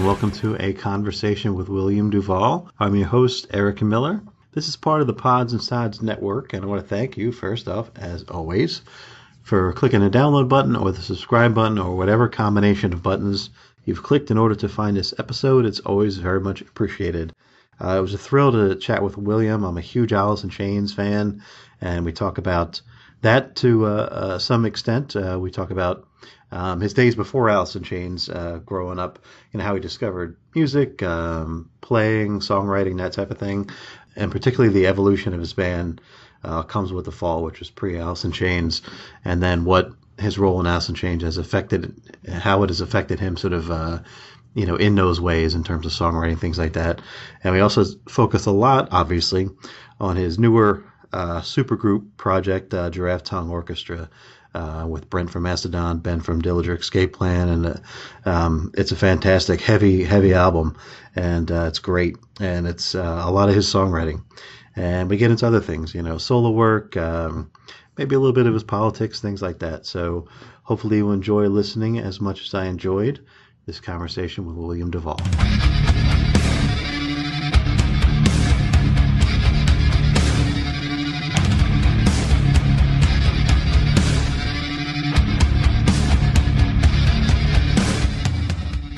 and welcome to A Conversation with William Duvall. I'm your host, Eric Miller. This is part of the Pods and Sods network, and I want to thank you, first off, as always, for clicking the download button or the subscribe button or whatever combination of buttons you've clicked in order to find this episode. It's always very much appreciated. It was a thrill to chat with William. I'm a huge Alice in Chains fan, and we talk about that to some extent. We talk about his days before Alice in Chains, growing up, how he discovered music, playing, songwriting, that type of thing, and particularly the evolution of his band, Comes With the Fall, which was pre-Alice in Chains, and then what his role in Alice in Chains has affected, how it has affected him sort of, in those ways in terms of songwriting, things like that. And we also focus a lot, obviously, on his newer supergroup project, Giraffe Tongue Orchestra, with Brent from Mastodon, Ben from Dillinger Escape Plan, and it's a fantastic, heavy album, and it's great, and it's a lot of his songwriting. And we get into other things, solo work, maybe a little bit of his politics, things like that. So hopefully you enjoy listening as much as I enjoyed this conversation with William Duvall.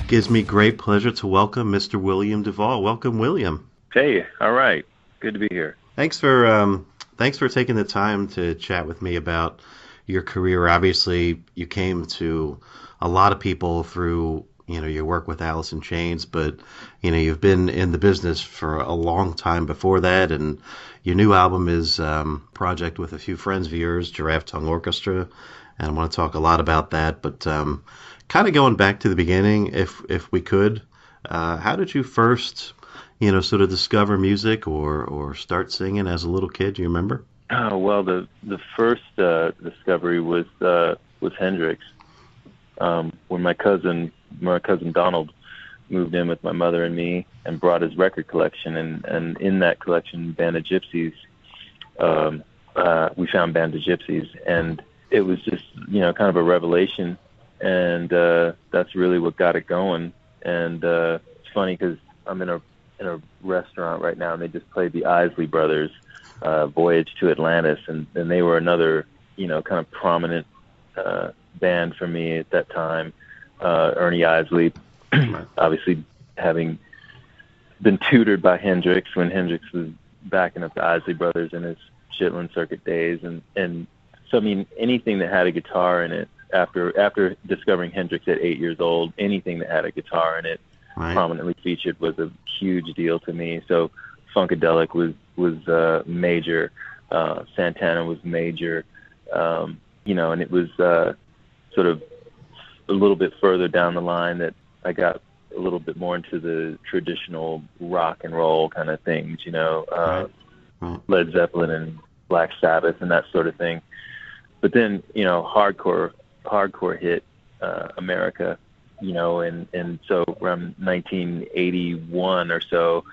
Gives me great pleasure to welcome Mr. William Duvall. Welcome, William. Hey, all right. Good to be here. Thanks for taking the time to chat with me about your career. Obviously, you came to a lot of people through, your work with Alice in Chains, but, you've been in the business for a long time before that, and your new album is project with a few friends of yours, Giraffe Tongue Orchestra, and I want to talk a lot about that, but kind of going back to the beginning, if we could, how did you first, sort of discover music or start singing as a little kid? Do you remember? Oh, well, the first discovery was Hendrix. When my cousin Donald moved in with my mother and me and brought his record collection, and in that collection, Band of Gypsies, we found Band of Gypsies, and it was just kind of a revelation. And that's really what got it going. And it's funny because I'm in a restaurant right now, and they just played the Isley Brothers' Voyage to Atlantis, and they were another kind of prominent band for me at that time. Ernie Isley, obviously having been tutored by Hendrix when Hendrix was backing up the Isley Brothers in his Chitlin Circuit days, and so I mean anything that had a guitar in it. After discovering Hendrix at 8 years old, anything that had a guitar in it prominently featured was a huge deal to me. So Funkadelic was major, Santana was major, and it was sort of a little bit further down the line that I got a little bit more into the traditional rock and roll kind of things, Led Zeppelin and Black Sabbath and that sort of thing. But then, hardcore hit America, and so around 1981 or so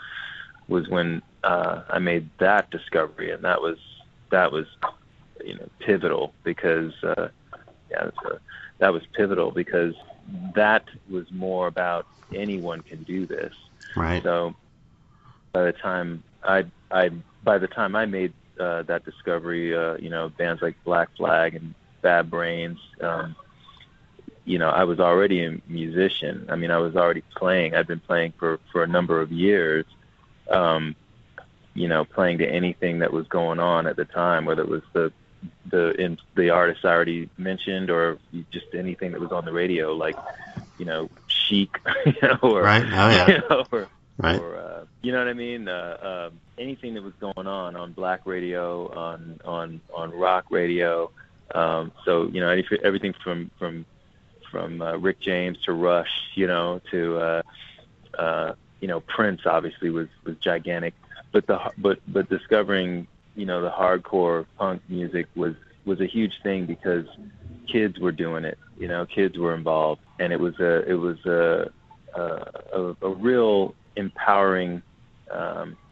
was when I made that discovery, and that was pivotal because that was pivotal because that was more about anyone can do this. Right. So by the time I made that discovery, bands like Black Flag and Bad Brains, I was already a musician. I mean, I was already playing. I'd been playing for a number of years, playing to anything that was going on at the time, whether it was the artists I already mentioned or just anything that was on the radio, like, Chic, or, right. Oh, yeah. Right. Or you know what I mean? Anything that was going on Black radio, on rock radio. So everything from Rick James to Rush, to Prince obviously was gigantic. But discovering the hardcore punk music was a huge thing because kids were doing it. Kids were involved, and it was a real empowering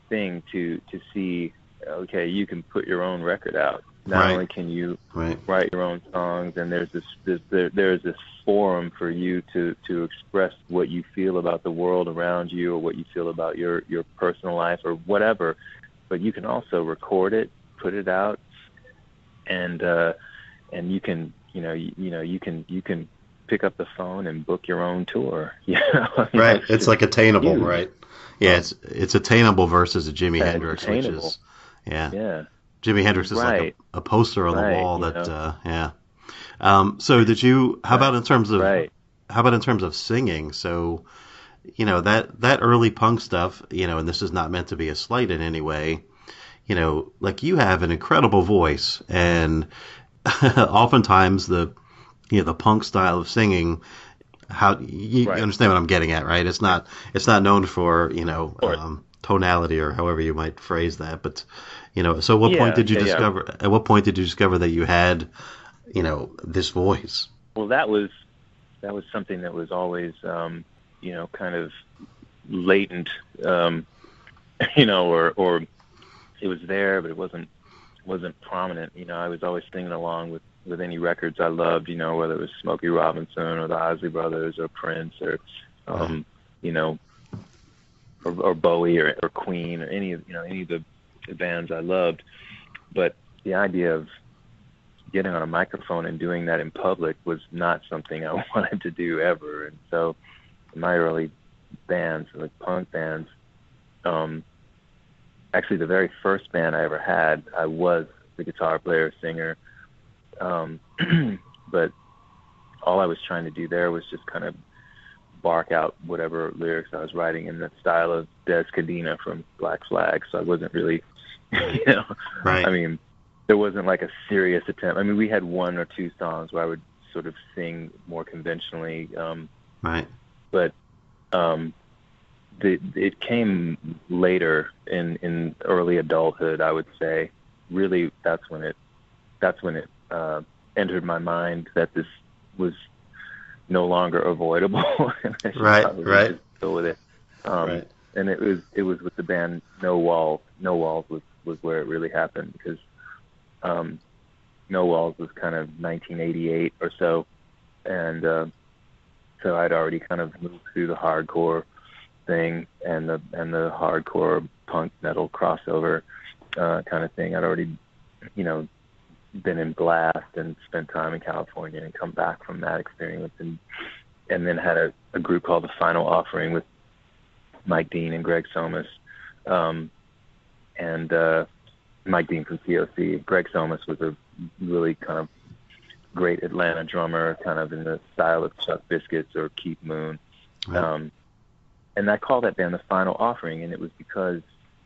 thing to see. Okay, you can put your own record out. Not Right. only can you Right. write your own songs, and there's this forum for you to express what you feel about the world around you, or what you feel about your personal life, or whatever. But you can also record it, put it out, and you can you can pick up the phone and book your own tour. Right. It's like attainable, huge. right? Yeah, it's attainable versus a Jimi Yeah, it's Hendrix, which attainable. is yeah. Yeah, Jimi Hendrix is like right, a poster on the right. wall You that know, yeah. So did you right, right. how about in terms of singing? So, that early punk stuff, and this is not meant to be a slight in any way, like you have an incredible voice, and oftentimes the punk style of singing, how you Right. understand what I'm getting at, right? It's not known for Of course. tonality, or however you might phrase that, but so Yeah, yeah, yeah. at what point did you discover that you had this voice? Well, that was something that was always, kind of latent, or it was there, but it wasn't prominent. I was always singing along with any records I loved, whether it was Smokey Robinson or the Isley Brothers or Prince or, you know, or Bowie or Queen or any of the bands I loved. But the idea of getting on a microphone and doing that in public was not something I wanted to do ever. And so my early bands, like punk bands, actually the very first band I ever had, I was the guitar player, singer, but all I was trying to do there was just kind of bark out whatever lyrics I was writing in the style of Des Cadena from Black Flag. So I wasn't really, Right. I mean, there wasn't like a serious attempt. I mean, we had one or two songs where I would sort of sing more conventionally, Right. but it came later in early adulthood, I would say. Really, that's when it entered my mind that this was no longer avoidable, and I should Right. probably Right. just go with it. Right. And it was with the band No Walls. No Walls was where it really happened, because No Walls was kind of 1988 or so, and so I'd already kind of moved through the hardcore thing and the hardcore punk metal crossover kind of thing. I'd already, been in Blast and spent time in California and come back from that experience, and then had a group called The Final Offering with Mike Dean and Greg Somas, and Mike Dean from COC. Greg Somas was a really kind of great Atlanta drummer, kind of in the style of Chuck Biscuits or Keith Moon. Right. And I called that band The Final Offering, and it was because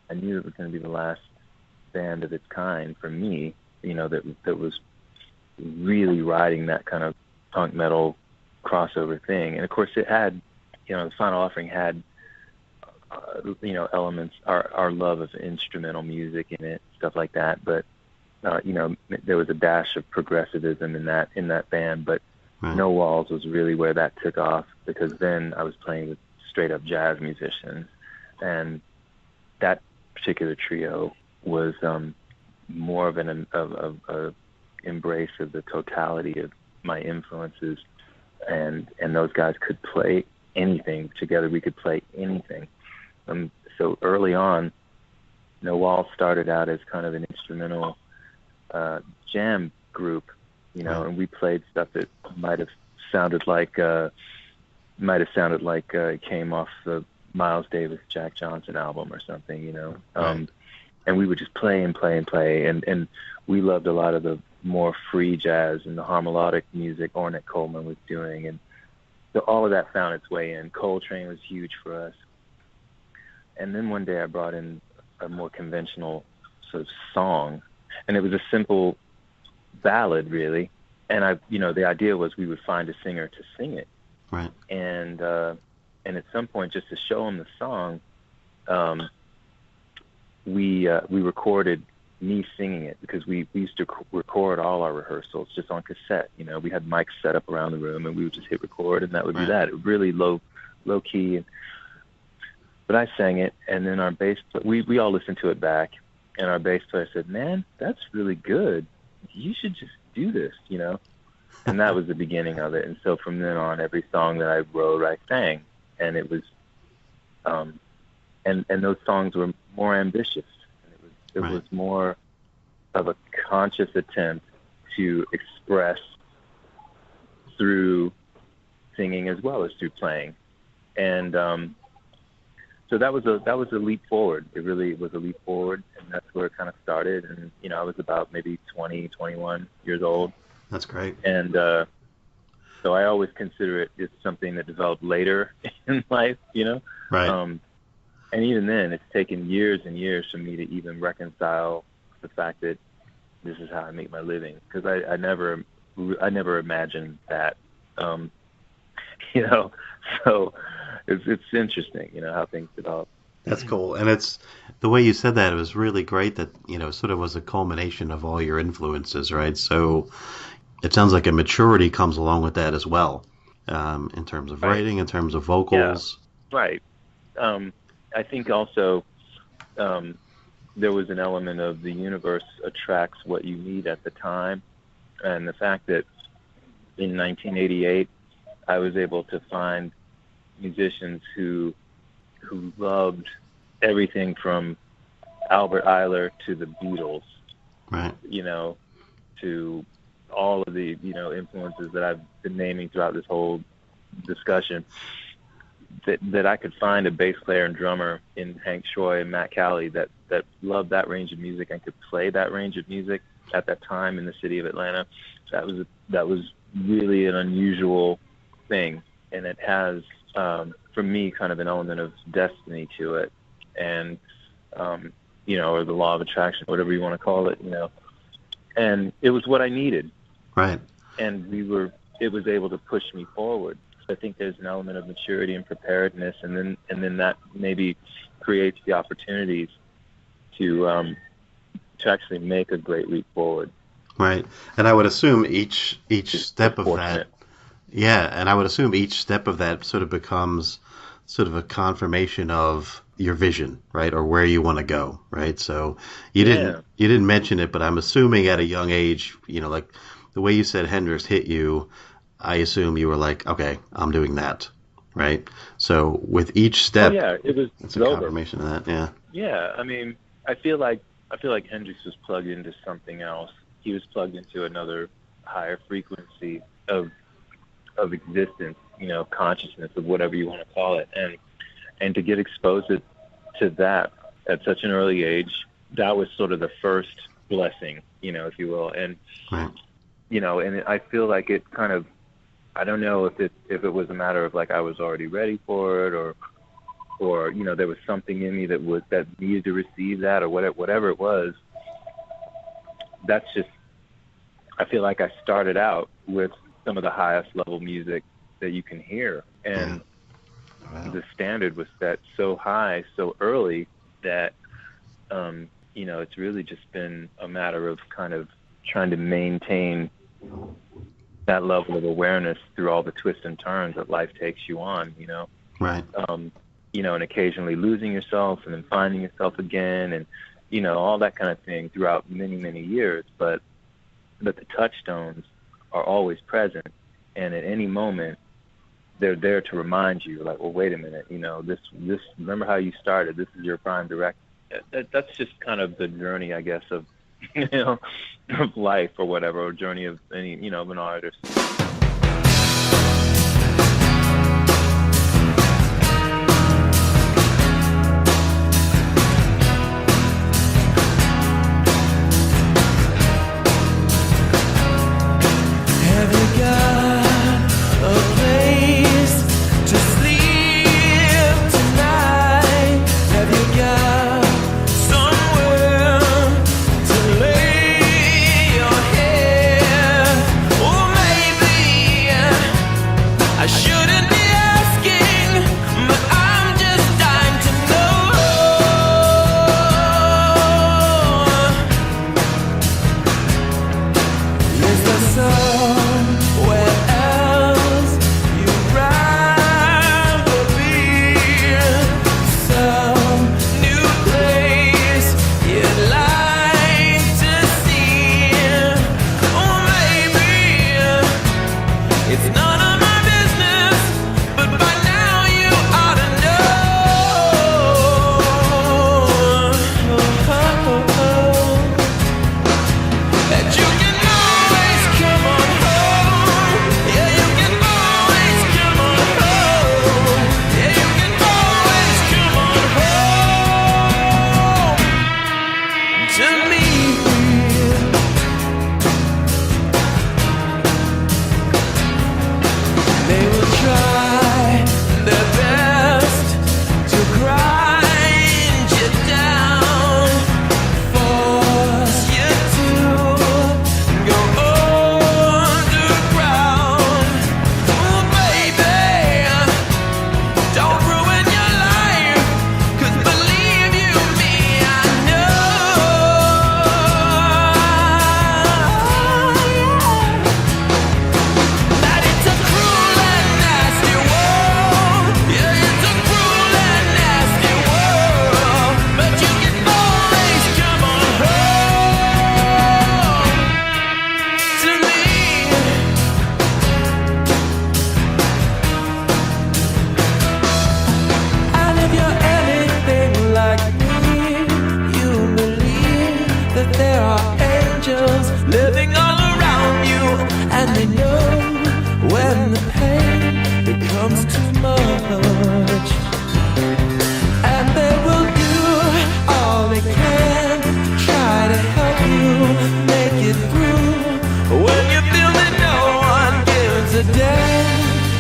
I knew it was going to be the last band of its kind for me, that was really riding that kind of punk metal crossover thing. And of course it had, The Final Offering had, elements, our love of instrumental music in it, stuff like that. But, there was a dash of progressivism in that band, but Right. No Walls was really where that took off, because then I was playing with straight up jazz musicians, and that particular trio was more of a embrace of the totality of my influences, and those guys could play anything together. We could play anything. So early on, No Walls started out as kind of an instrumental jam group, and we played stuff that might have sounded like it came off the Miles Davis Jack Johnson album or something, Right. and we would just play and play and play, and we loved a lot of the more free jazz and the harmonic music Ornette Coleman was doing, and so all of that found its way in. Coltrane was huge for us. And then one day I brought in a more conventional sort of song, and it was a simple ballad, really. And the idea was we would find a singer to sing it. Right. And at some point, just to show him the song, we recorded me singing it, because we used to record all our rehearsals just on cassette. We had mics set up around the room, and we would just hit record, and that would be that. It was really low key. But I sang it, and then we all listened to it back, and our bass player said, "Man, that's really good. you should just do this, you know? And that was the beginning of it. And so from then on, every song that I wrote, I sang. And it was, and those songs were more ambitious. It was more of a conscious attempt to express through singing as well as through playing. And so that was a leap forward. It really was a leap forward, and that's where it kind of started. And, you know, I was about maybe 20, 21 years old. That's great. And so I always consider it just something that developed later in life, you know? Right. And even then, it's taken years and years for me to even reconcile the fact that this is how I make my living. Because I never imagined that, you know? So it's interesting, you know, how things develop. That's cool. And it's the way you said that, it was really great that, you know, sort of was a culmination of all your influences, right? So it sounds like a maturity comes along with that as well, in terms of writing, in terms of vocals. Yeah, right. I think also there was an element of the universe attracts what you need at the time. And the fact that in 1988, I was able to find musicians who loved everything from Albert Ayler to the Beatles, right? You know, to all of the, you know, influences that I've been naming throughout this whole discussion, that I could find a bass player and drummer in Hank Choi and Matt Calley that loved that range of music and could play that range of music at that time in the city of Atlanta. That was really an unusual thing, and it has, for me, kind of an element of destiny to it, and you know, or the law of attraction, whatever you want to call it, you know. And it was what I needed, right? And it was able to push me forward. So I think there's an element of maturity and preparedness, and then that maybe creates the opportunities to actually make a great leap forward. Right. And I would assume each step of that. Yeah, and I would assume each step of that sort of becomes sort of a confirmation of your vision, right, or where you want to go, right? So you didn't mention it, but I'm assuming at a young age, you know, like the way you said Hendrix hit you, I assume you were like, okay, I'm doing that, right? So with each step, it's a confirmation of that, yeah. Yeah, I mean, I feel like Hendrix was plugged into something else. He was plugged into another higher frequency of existence, you know, consciousness, of whatever you want to call it, and to get exposed to that at such an early age, that was sort of the first blessing, you know, if you will, and right. You know, and I feel like it kind of, I don't know if it was a matter of like I was already ready for it, or you know, there was something in me that needed to receive that, or whatever it was. That's just, I feel like I started out with some of the highest level music that you can hear, and the standard was set so high so early that you know, it's really just been a matter of kind of trying to maintain that level of awareness through all the twists and turns that life takes you on, you know. Right. You know, and occasionally losing yourself and then finding yourself again, and you know, all that kind of thing throughout many, many years, but the touchstones are always present, and at any moment they're there to remind you, like, well, wait a minute, you know, this remember how you started, this is your prime direct. That's just kind of the journey, I guess, of, you know, of life or whatever, or journey of any, you know, of an artist. Somewhere to lay your head, or maybe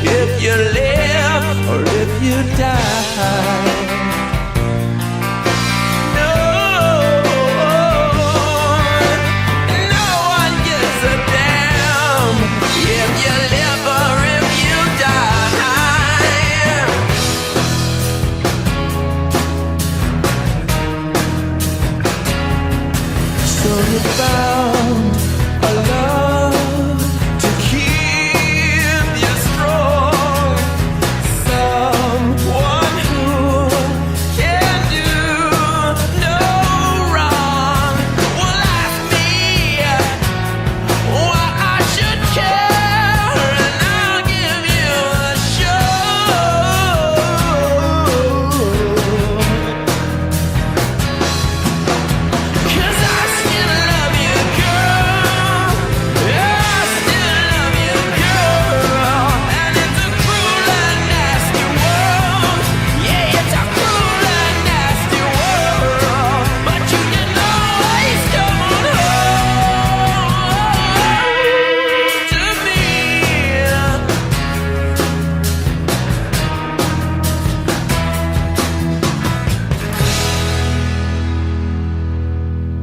if you live or if you die. Found a love to keep you strong, someone who can do no wrong. Will ask me why I should care, and I'll give you a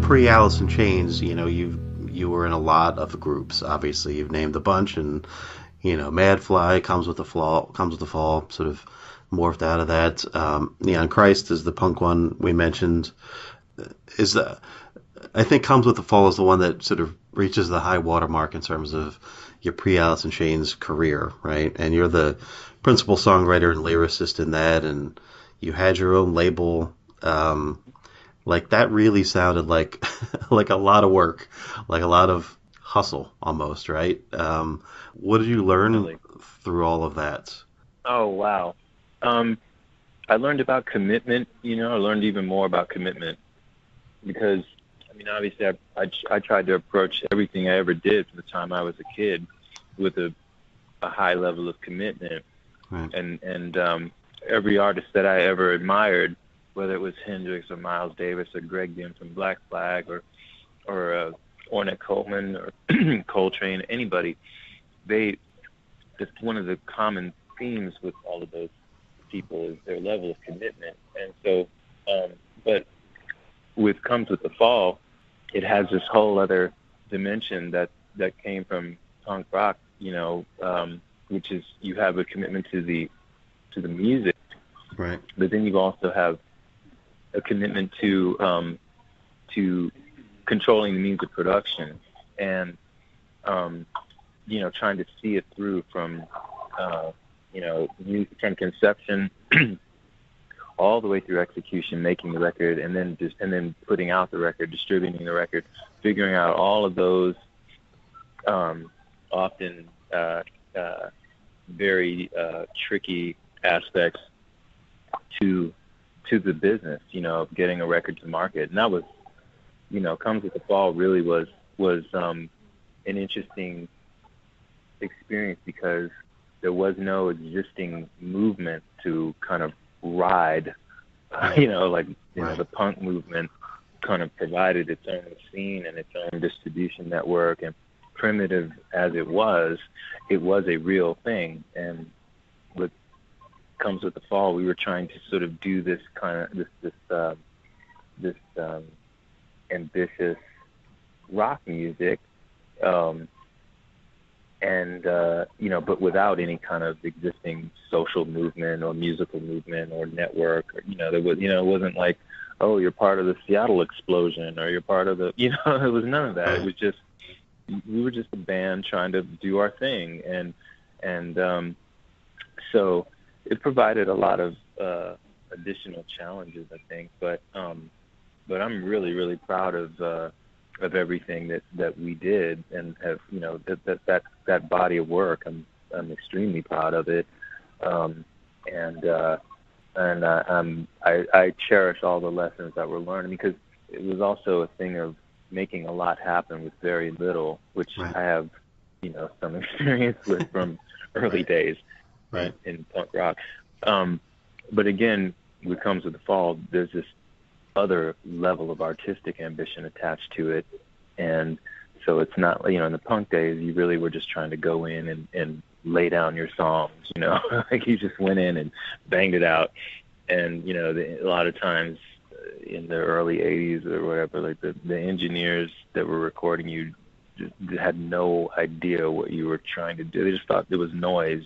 Pre-Alice in Chains, you were in a lot of groups. Obviously, you've named a bunch, and Madfly, Comes with the Fall, sort of morphed out of that. Neon Christ is the punk one we mentioned. I think Comes with the Fall is the one that sort of reaches the high watermark in terms of your pre-Alice in Chains career, right? And you're the principal songwriter and lyricist in that, and you had your own label. Like that really sounded like like a lot of work, like a lot of hustle almost, right? What did you learn through all of that? Oh, wow. I learned about commitment. I learned even more about commitment because, obviously I tried to approach everything I ever did from the time I was a kid with a high level of commitment. Right. And every artist that I ever admired, whether it was Hendrix or Miles Davis or Greg Ginn from Black Flag or Ornette Coleman or Coltrane, anybody, just one of the common themes with all of those people is their level of commitment. And so, but with Comes with the Fall, it has this whole other dimension that came from punk rock, which is you have a commitment to the music, right? But then you also have a commitment to controlling the means of production and trying to see it through from from conception all the way through execution, making the record, and then putting out the record, distributing the record, figuring out all of those often very tricky aspects to the business, of getting a record to market. And that was, Comes with the Fall really was an interesting experience because there was no existing movement to kind of ride, the punk movement kind of provided its own scene and its own distribution network, and primitive as it was a real thing. And with Comes with the Fall, we were trying to sort of do this kind of this ambitious rock music, but without any kind of existing social movement or musical movement or network. There was, it wasn't like, oh, you're part of the Seattle explosion or you're part of the, it was none of that. It was just, we were just a band trying to do our thing, and so it provided a lot of additional challenges, I think. But I'm really, really proud of everything that we did, and have that body of work. I'm extremely proud of it, I cherish all the lessons that we're learning, because it was also a thing of making a lot happen with very little, which right. I have some experience with from early days right. in punk rock. But again, what Comes with the Fall, there's this other level of artistic ambition attached to it, and So it's not, in the punk days, you really were just trying to go in and lay down your songs, like you just went in and banged it out. And, a lot of times in the early 80s or whatever, like the engineers that were recording you just had no idea what you were trying to do. They just thought it was noise,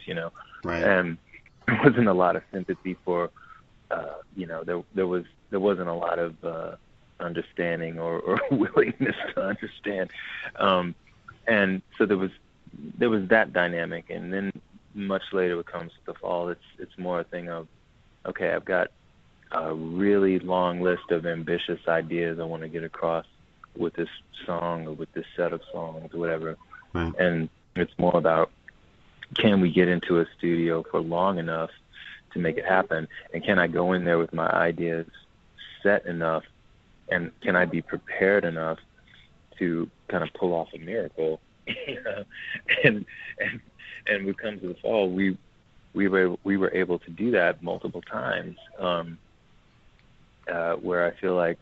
Right. And there wasn't a lot of sympathy for, there wasn't a lot of understanding or willingness to understand. And so there was that dynamic. And then much later it comes to the fall, it's more a thing of, okay, I've got a really long list of ambitious ideas I want to get across with this song or with this set of songs or whatever. Right. And it's more about, can we get into a studio for long enough to make it happen? And can I go in there with my ideas set enough? And can I be prepared enough to kind of pull off a miracle? And when it comes to the fall, we were able to do that multiple times, where I feel like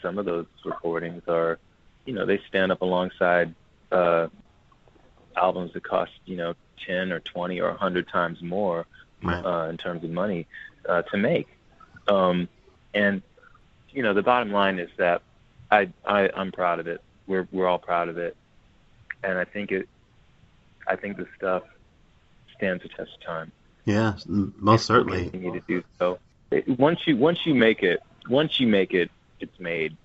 some of those recordings are, they stand up alongside albums that cost 10 or 20 or 100 times more Right. in terms of money to make. And the bottom line is that I'm proud of it. We're all proud of it, and I think the stuff stands the test of time. Yeah, most certainly. We'll continue to do so. Once you make it, it's made.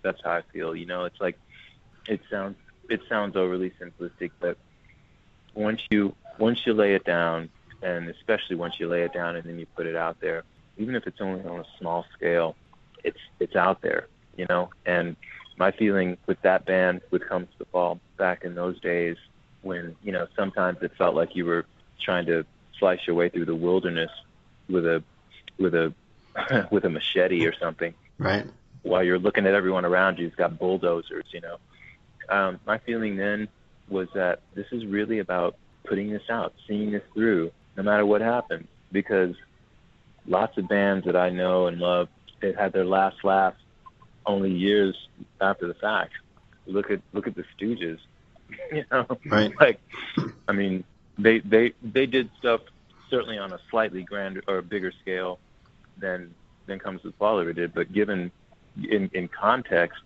That's how I feel. It's like it sounds overly simplistic, but once you lay it down, and especially once you lay it down and then you put it out there, even if it's only on a small scale, it's out there, And my feeling with that band, with Comes to the Fall, back in those days when, sometimes it felt like you were trying to slice your way through the wilderness with a with a machete or something. Right. While you're looking at everyone around you who's got bulldozers, My feeling then was that this is really about putting this out, seeing this through, no matter what happens. Because lots of bands that I know and love, they had their last laugh only years after the fact. Look at the Stooges, Right. Like, I mean, they did stuff certainly on a slightly grander or bigger scale than Comes to the Fall ever did, but given in context,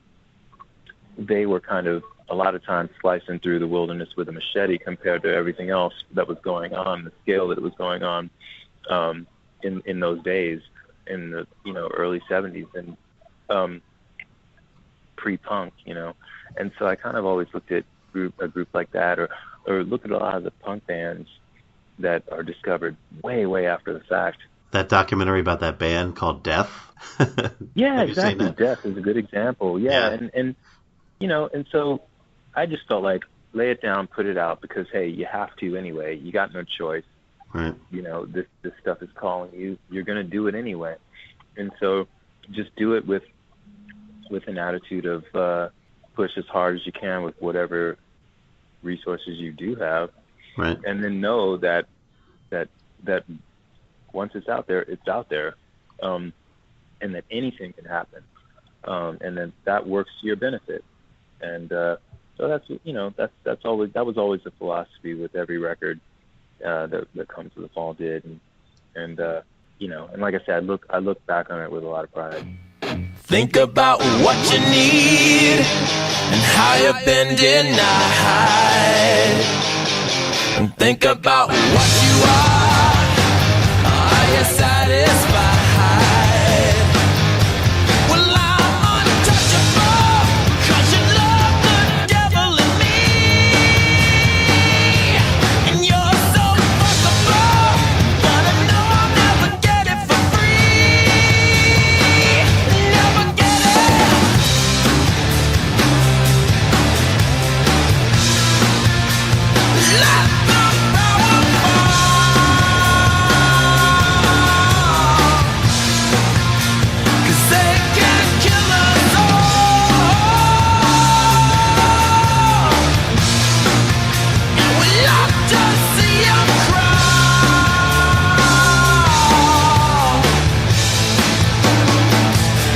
they were kind of a lot of times slicing through the wilderness with a machete compared to everything else that was going on, the scale that it was going on in those days, in the early 70s and pre-punk, And so I kind of always looked at a group like that, or look at a lot of the punk bands that are discovered way after the fact. That documentary about that band called Death. Yeah, Have you seen exactly. that? Death is a good example. Yeah. And and so I just felt like lay it down, put it out, because hey, you have to anyway. You got no choice. Right. This stuff is calling you. You're going to do it anyway. And so just do it with an attitude of push as hard as you can with whatever resources you do have. Right. And then know that once it's out there, and that anything can happen, and then that works to your benefit. And so that was always the philosophy with every record that Comes to the Fall did, and like I said, I look back on it with a lot of pride. Think about what you need and how you've been denied. And think about what you are you satisfied? Well, I'm untouchable, 'cause you love the devil in me. And you're so fuckable, but I know I'll never get it for free. Never get it. Let the power fall, 'cause they can kill us all. And we love to see 'em crawl.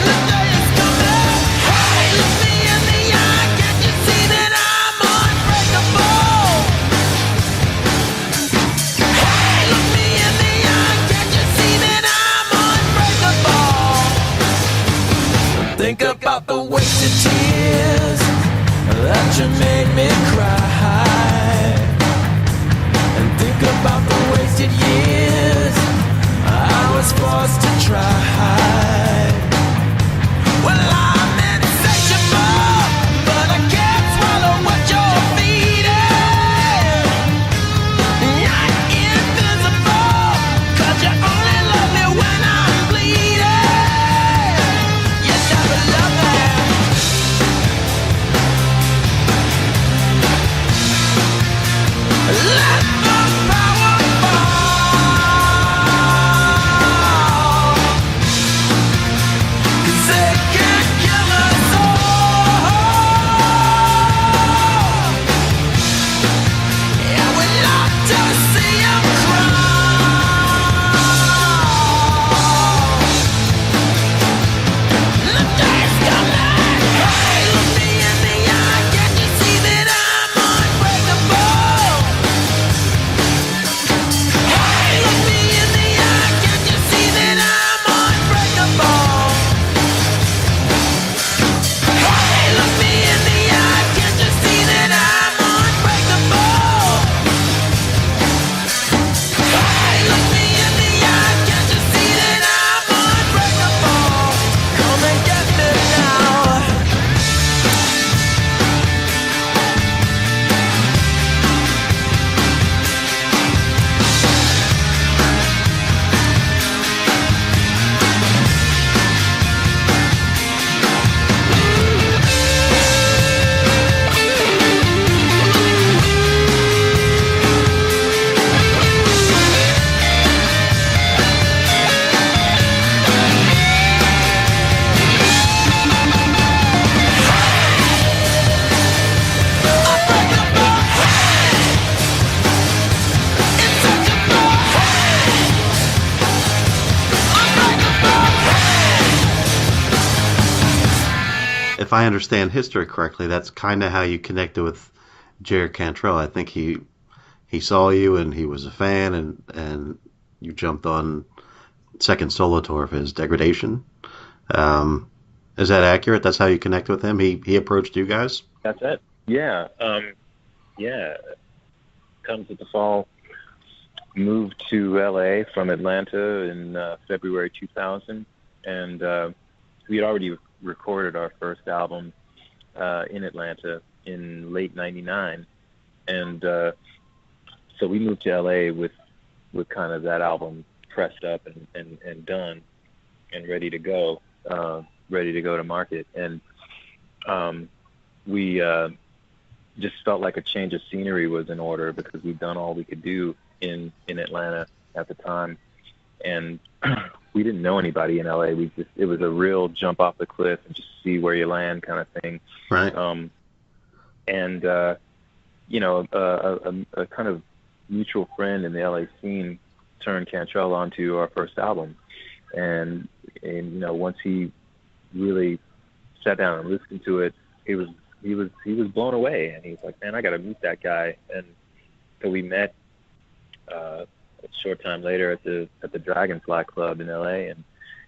The day is coming. Hey, look me in the eye. Can't you see that I'm if I understand history correctly, that's kind of how you connected with Jerry Cantrell. I think he saw you and he was a fan, and you jumped on second solo tour of his, Degradation. Is that accurate? That's how you connect with him? He approached you guys? That's it. Yeah. Yeah. Comes with the Fall. Moved to LA from Atlanta in February 2000, and we had already recorded our first album in Atlanta in late '99, and so we moved to LA with kind of that album pressed up and done and ready to go to market, and we just felt like a change of scenery was in order because we'd done all we could do in Atlanta at the time, and we didn't know anybody in LA. It was a real jump off the cliff and just see where you land kind of thing. Right. And you know, a kind of mutual friend in the LA scene turned Cantrell onto our first album, and you know, once he really sat down and listened to it, he was blown away, and he was like, man, I got to meet that guy. And so we met a short time later at the Dragonfly Club in LA,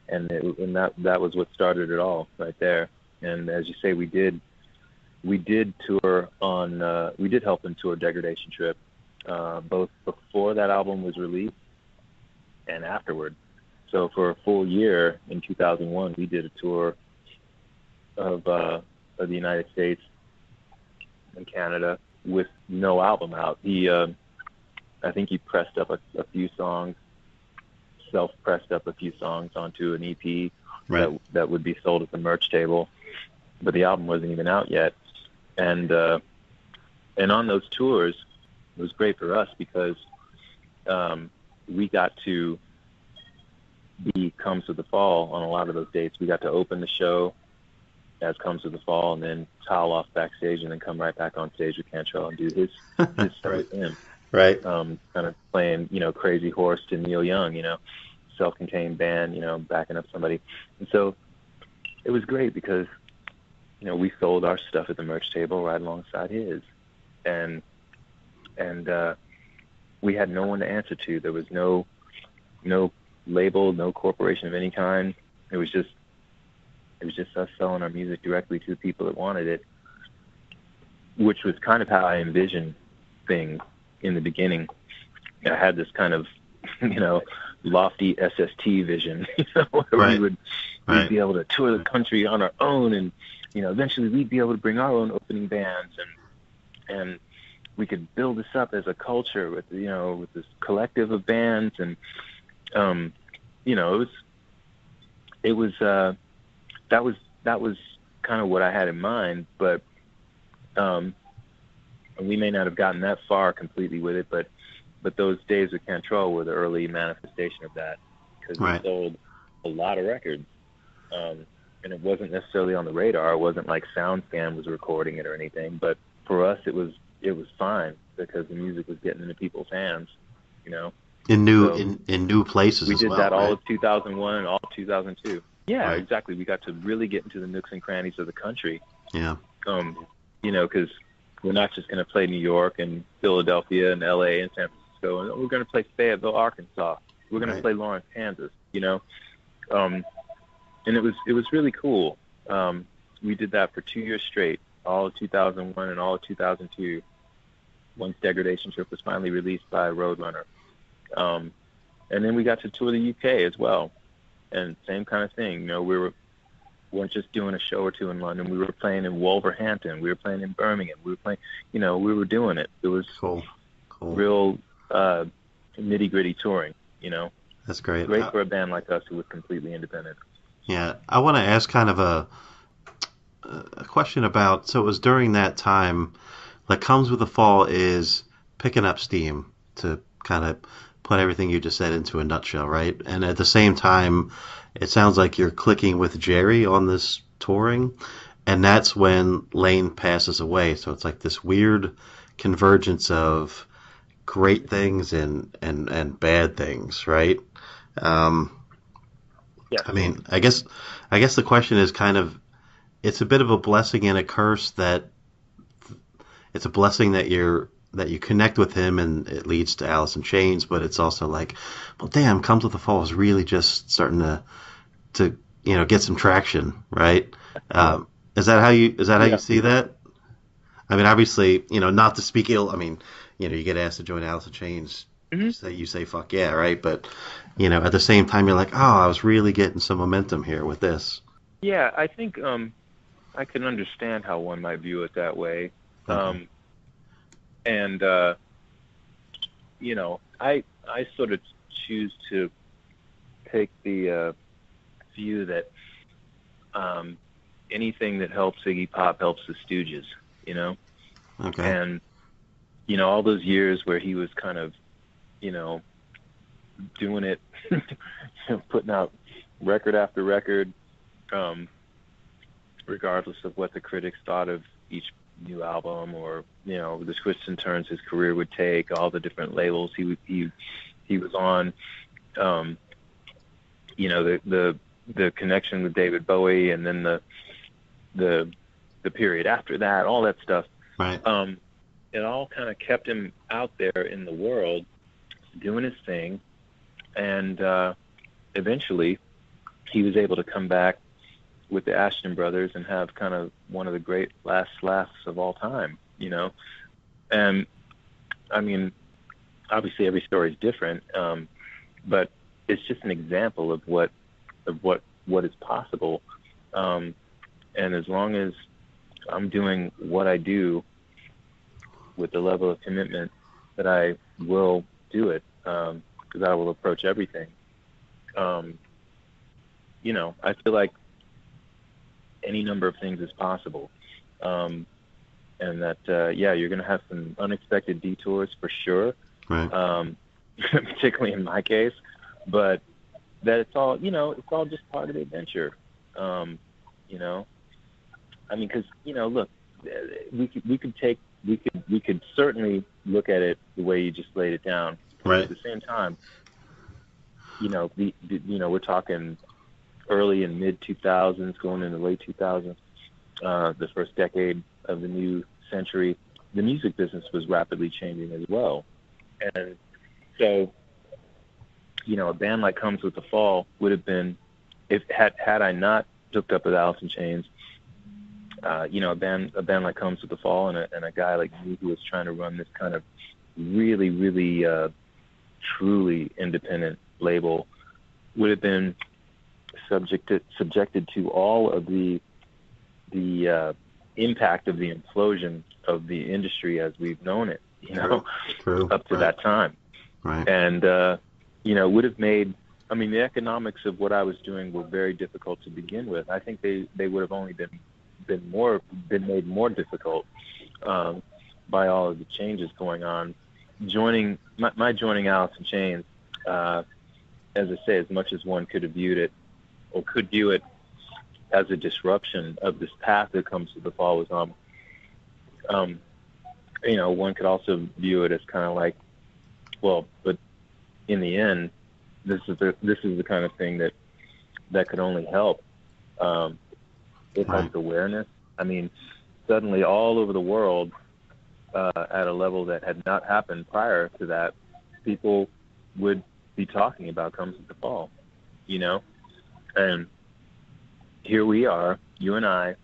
and that was what started it all right there. And as you say, we did tour on we did help him tour Degradation Trip, both before that album was released and afterward. So for a full year in 2001, we did a tour of the United States and Canada with no album out. I think he pressed up a few songs, self-pressed up a few songs onto an EP that would be sold at the merch table, but the album wasn't even out yet. And on those tours, it was great for us because we got to be Comes with the Fall on a lot of those dates. We got to open the show as Comes with the Fall, and then towel off backstage, and then come right back on stage with Cantrell and do his stuff with him. Right. Kind of playing, you know, Crazy Horse to Neil Young, you know, self-contained band, you know, backing up somebody. And so it was great because, you know, we sold our stuff at the merch table right alongside his. And we had no one to answer to. There was no label, no corporation of any kind. It was just us selling our music directly to the people that wanted it, which was kind of how I envisioned things in the beginning. I had this kind of, you know, lofty SST vision, you know, where we'd be able to tour the country on our own, and, you know, eventually we'd be able to bring our own opening bands, and we could build this up as a culture with, you know, with this collective of bands, and you know, that was kind of what I had in mind, but we may not have gotten that far completely with it, but those days with Cantrell were the early manifestation of that, because we sold a lot of records, and it wasn't necessarily on the radar. It wasn't like SoundScan was recording it or anything, but for us it was fine because the music was getting into people's hands, you know. In new places. We as did well, that all right? of 2001 and all of 2002. Yeah, Right. exactly. We got to really get into the nooks and crannies of the country. Yeah. You know, because we're not just going to play New York and Philadelphia and LA and San Francisco, and we're going to play Fayetteville, Arkansas. We're going to play Lawrence, Kansas. You know, and it was really cool. We did that for 2 years straight, all of 2001 and all of 2002. Once Degradation Trip was finally released by Roadrunner, and then we got to tour the UK as well, and same kind of thing. You know, we weren't just doing a show or two in London. We were playing in Wolverhampton. We were playing in Birmingham. We were playing, you know, we were doing it. It was cool. Real nitty-gritty touring, you know. That's great. Great for a band like us who was completely independent. Yeah, I want to ask kind of a question about, so it was during that time, like Comes with the Fall is picking up steam, to kind of put everything you just said into a nutshell, right? And at the same time, it sounds like you're clicking with Jerry on this touring, and that's when Lane passes away. So it's like this weird convergence of great things and bad things, right? Yeah. I mean, I guess the question is kind of, it's a bit of a blessing and a curse that it's a blessing that you connect with him and it leads to Alice in Chains, but it's also like, well, damn, Comes with the Fall is really just starting to get some traction, right? Is that how you see that? I mean, obviously, not to speak ill. I mean, you get asked to join Alice in Chains, you say fuck yeah, right? But at the same time, you're like, oh, I was really getting some momentum here with this. Yeah, I think I can understand how one might view it that way. Okay. And I sort of choose to take the view that anything that helps Iggy Pop helps the Stooges, Okay. and all those years where he was kind of doing it, putting out record after record, regardless of what the critics thought of each new album, or the twists and turns his career would take, all the different labels he was on, the connection with David Bowie, and then the period after that, all that stuff. Right. It all kind of kept him out there in the world doing his thing, and eventually he was able to come back with the Ashton Brothers and have kind of one of the great last laughs of all time, And I mean, obviously every story is different, but it's just an example of what is possible. And as long as I'm doing what I do with the level of commitment that I will do it, because I will approach everything. I feel like any number of things is possible. And that, you're going to have some unexpected detours for sure. Right. Particularly in my case, but that it's all just part of the adventure. I mean, because look, we could certainly look at it the way you just laid it down. Right. At the same time, we're talking early and mid 2000s, going into late 2000s, the first decade of the new century. The music business was rapidly changing as well, and so a band like Comes with the Fall would have been, if had I not hooked up with Alice in Chains, a band like Comes with the Fall and a guy like me who was trying to run this kind of really, really truly independent label would have been subjected to all of the impact of the implosion of the industry as we've known it, True. up to Right. that time. Right. And would have made, I mean, the economics of what I was doing were very difficult to begin with. I think they would have only been made more difficult by all of the changes going on. Joining Alice in Chains, as I say, as much as one could have viewed it, or could view it as a disruption of this path that Comes with the Fall was on, one could also view it as kind of like, well, but in the end, this is the kind of thing that could only help. It helped awareness. I mean, suddenly all over the world, at a level that had not happened prior to that, people would be talking about Comes with the Fall, and here we are, you and I,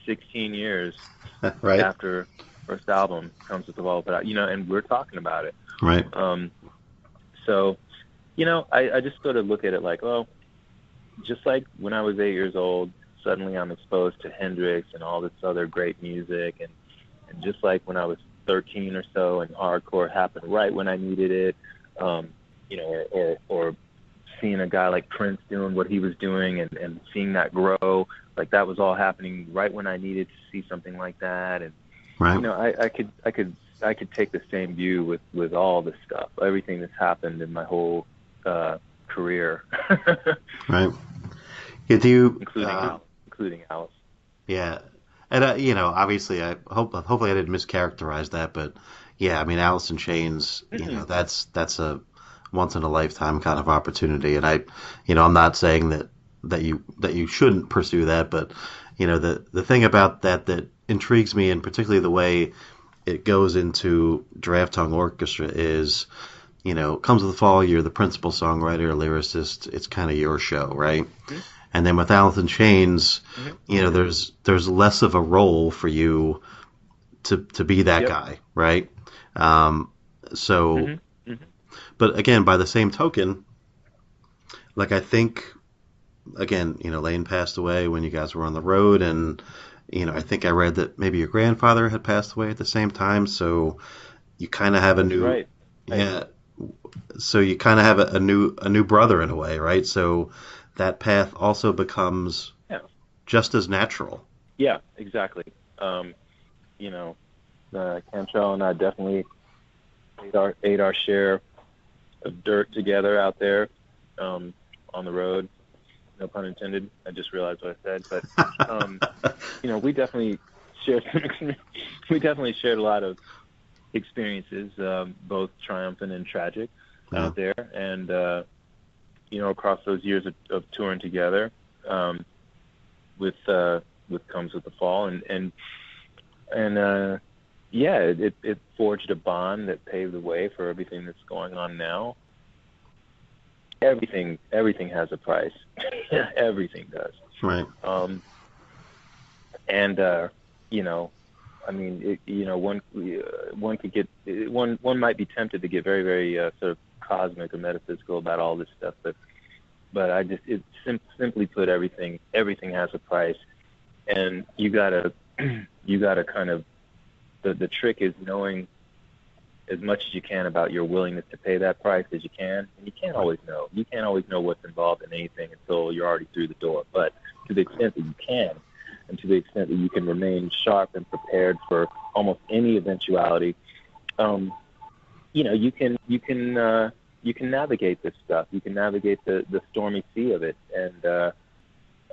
16 years Right. after first album Comes with the Fall, but and we're talking about it. Right. So, I just sort of look at it like, well, just like when I was 8 years old, suddenly I'm exposed to Hendrix and all this other great music, and just like when I was 13 or so and hardcore happened right when I needed it, or seeing a guy like Prince doing what he was doing and seeing that grow, like that was all happening right when I needed to see something like that. And Right. I could take the same view with all this stuff, everything that's happened in my whole career, Right. Did you, including Alice. yeah, and obviously, hopefully I didn't mischaracterize that, but yeah, I mean, Alice in Chains, that's a once in a lifetime kind of opportunity, and I'm not saying that that you shouldn't pursue that. But the thing about that intrigues me, and particularly the way it goes into Giraffe Tongue Orchestra, is comes with the fall, you're the principal songwriter, lyricist. It's kind of your show, right? Mm-hmm. And then with Alice in Chains, there's less of a role for you to be that guy, right? But again, by the same token, like I think, again, Lane passed away when you guys were on the road, and I think I read that maybe your grandfather had passed away at the same time, so you kind of have a new, right. Yeah. So you kind of have a new brother in a way, right? So that path also becomes just as natural. Yeah, exactly. Cantrell and I definitely ate our share of dirt together out there on the road. No pun intended. I just realized what I said, but we definitely shared a lot of experiences, both triumphant and tragic, out there, and across those years of touring together, with Comes with the Fall, and it forged a bond that paved the way for everything that's going on now. Everything has a price. Everything does. Right. One might be tempted to get very, very sort of cosmic or metaphysical about all this stuff, but simply put, everything has a price, and you gotta kind of, the trick is knowing as much as you can about your willingness to pay that price as you can. And you can't always know. You can't always know what's involved in anything until you're already through the door. But to the extent that you can, and to the extent that you can remain sharp and prepared for almost any eventuality, you can navigate this stuff. You can navigate the stormy sea of it, and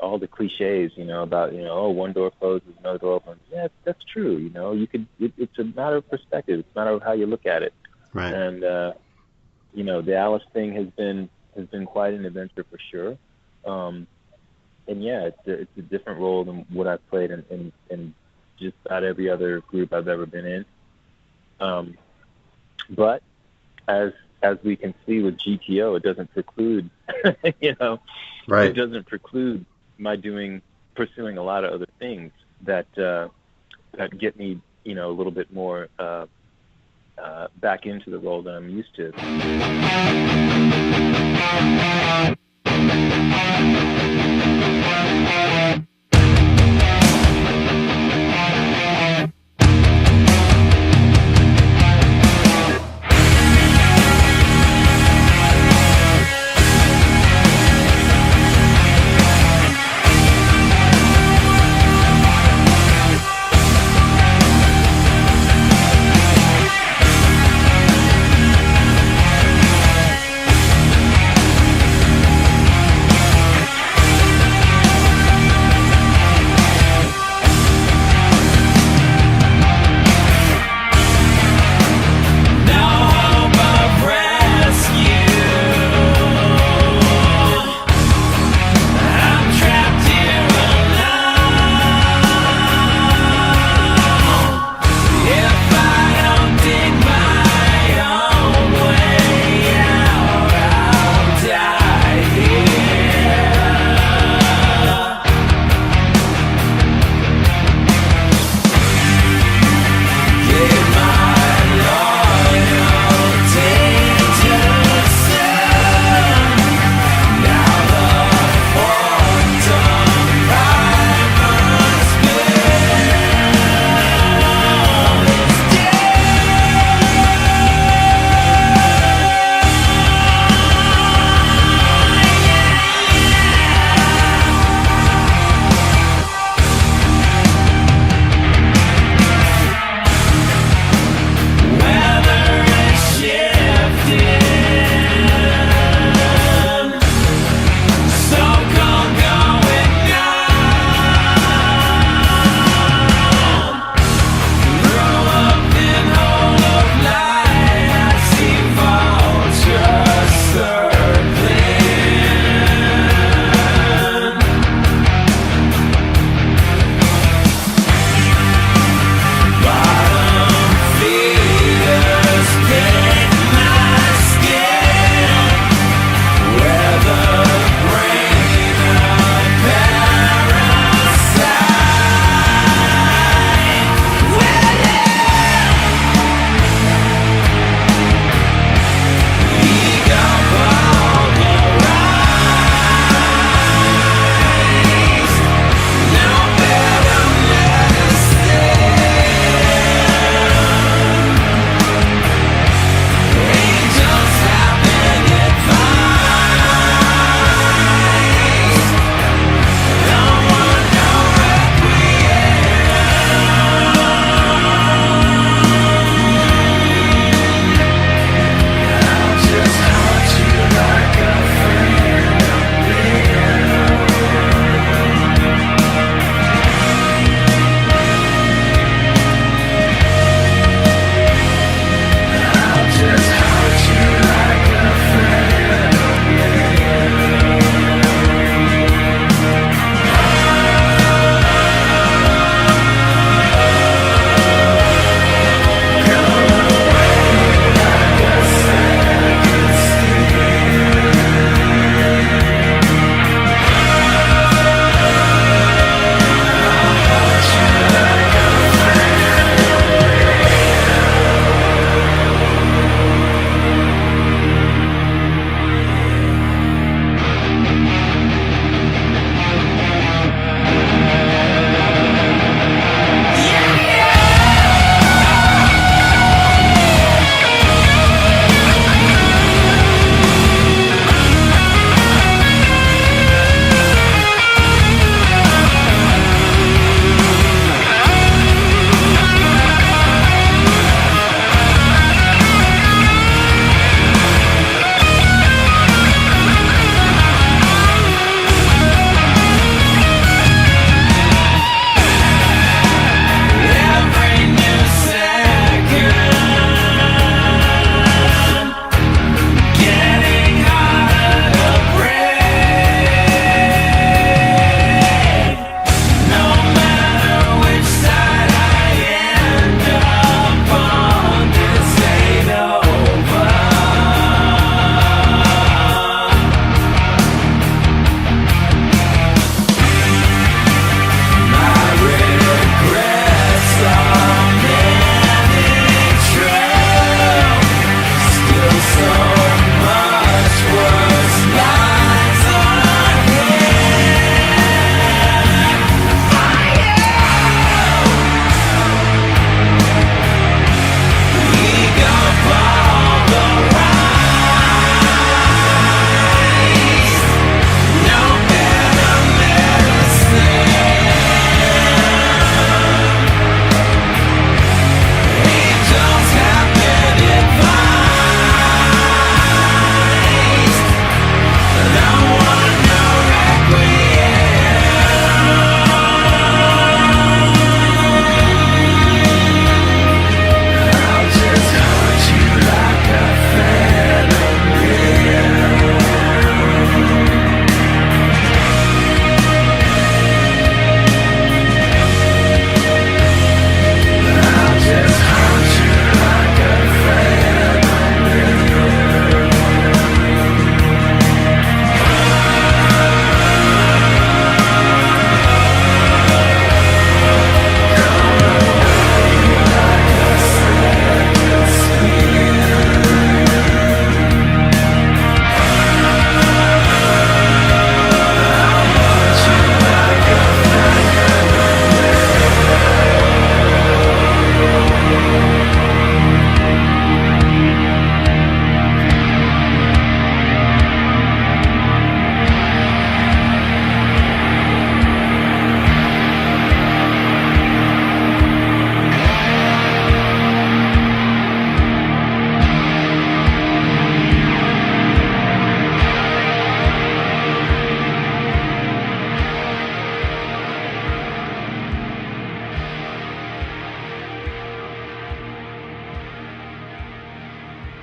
all the cliches, about one door closes, another door opens. Yeah, that's true. You could. It's a matter of perspective. It's a matter of how you look at it. Right. And the Alice thing has been quite an adventure for sure. And yeah, it's a different role than what I've played in just about every other group I've ever been in. But as we can see with GTO, it doesn't preclude, Right. It doesn't preclude my pursuing a lot of other things that get me, a little bit more back into the role that I'm used to.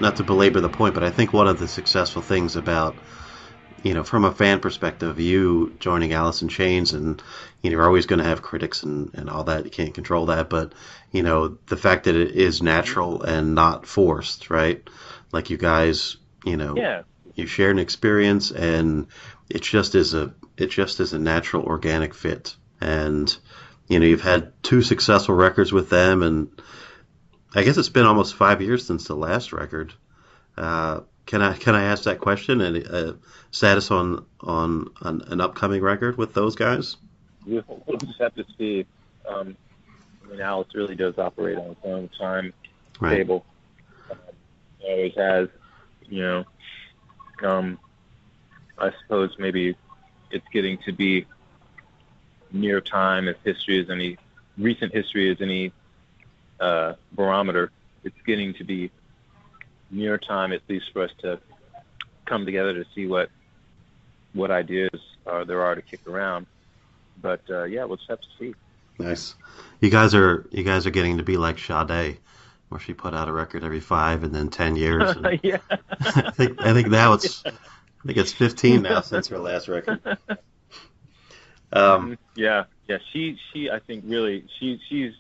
not to belabor the point, but I think one of the successful things about, from a fan perspective, you joining Alice in Chains, and you're always going to have critics and all that. You can't control that, but the fact that it is natural and not forced, right? Like you guys, Yeah. you share an experience, and it just is a natural, organic fit. And you've had 2 successful records with them, and I guess it's been almost 5 years since the last record. Can I ask that question? And status on an upcoming record with those guys? We'll just have to see. Alice really does operate on its own timetable. It always has. I suppose maybe it's getting to be near time, if recent history is any barometer. It's getting to be near time, at least for us to come together to see what ideas there are to kick around. But we'll just have to see. Nice. You guys are getting to be like Sade, where she put out a record every 5 and then 10 years. And Yeah. I think now it's 15 now since her last record. Yeah. She I think really she's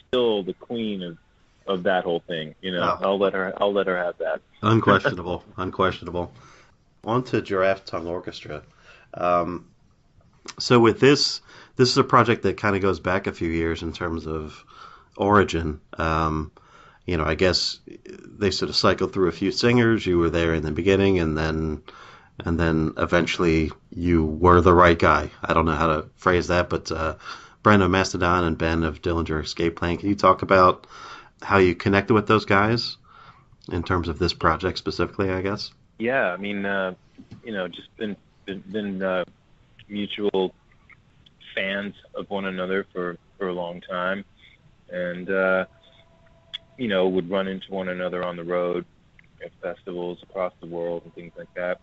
still the queen of that whole thing. Oh. I'll let her have that. Unquestionable. On to Giraffe Tongue Orchestra. So with this is a project that kind of goes back a few years in terms of origin. I guess they sort of cycled through a few singers. You were there in the beginning, and then eventually you were the right guy. I don't know how to phrase that, but Brent of Mastodon and Ben of Dillinger Escape Plan. Can you talk about how you connected with those guys in terms of this project specifically, I guess? Yeah, just been mutual fans of one another for a long time, and would run into one another on the road at festivals across the world and things like that.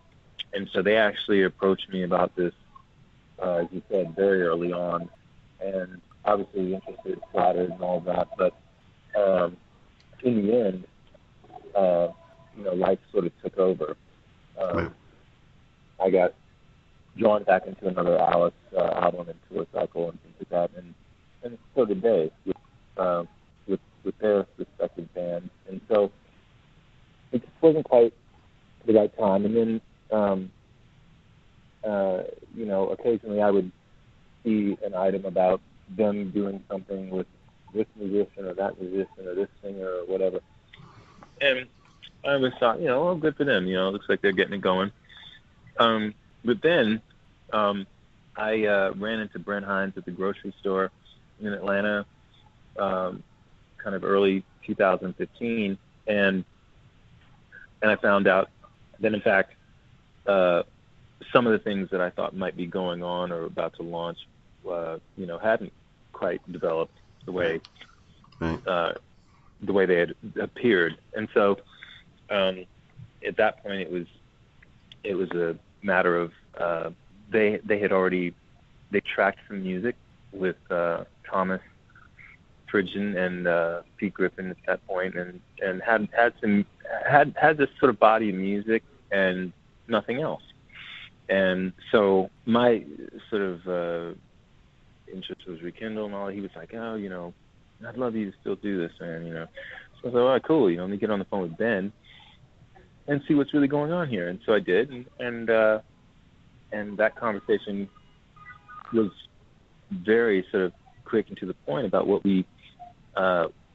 And so they actually approached me about this, as you said, very early on, and obviously interested, flattered, and all that. But in the end, life sort of took over. Right. I got drawn back into another Alice album and tour cycle and things like that, and so did they with their respective bands. And so it just wasn't quite the right time. And then occasionally I would see an item about them doing something with this musician or that musician or this singer or whatever. And I always thought, good for them. It looks like they're getting it going. But then I ran into Brent Hines at the grocery store in Atlanta, kind of early 2015, and I found out that, in fact, some of the things that I thought might be going on or about to launch, hadn't quite developed the way they had appeared. And so at that point, it was a matter of they tracked some music with Thomas Pridgeon and Pete Griffin at that point, and had this sort of body of music and nothing else. And so my sort of interest was rekindled, and all. He was like, "Oh, I'd love you to still do this, man." So I was like, "All right, cool. Let me get on the phone with Ben and see what's really going on here." And so I did, and that conversation was very sort of quick and to the point about what we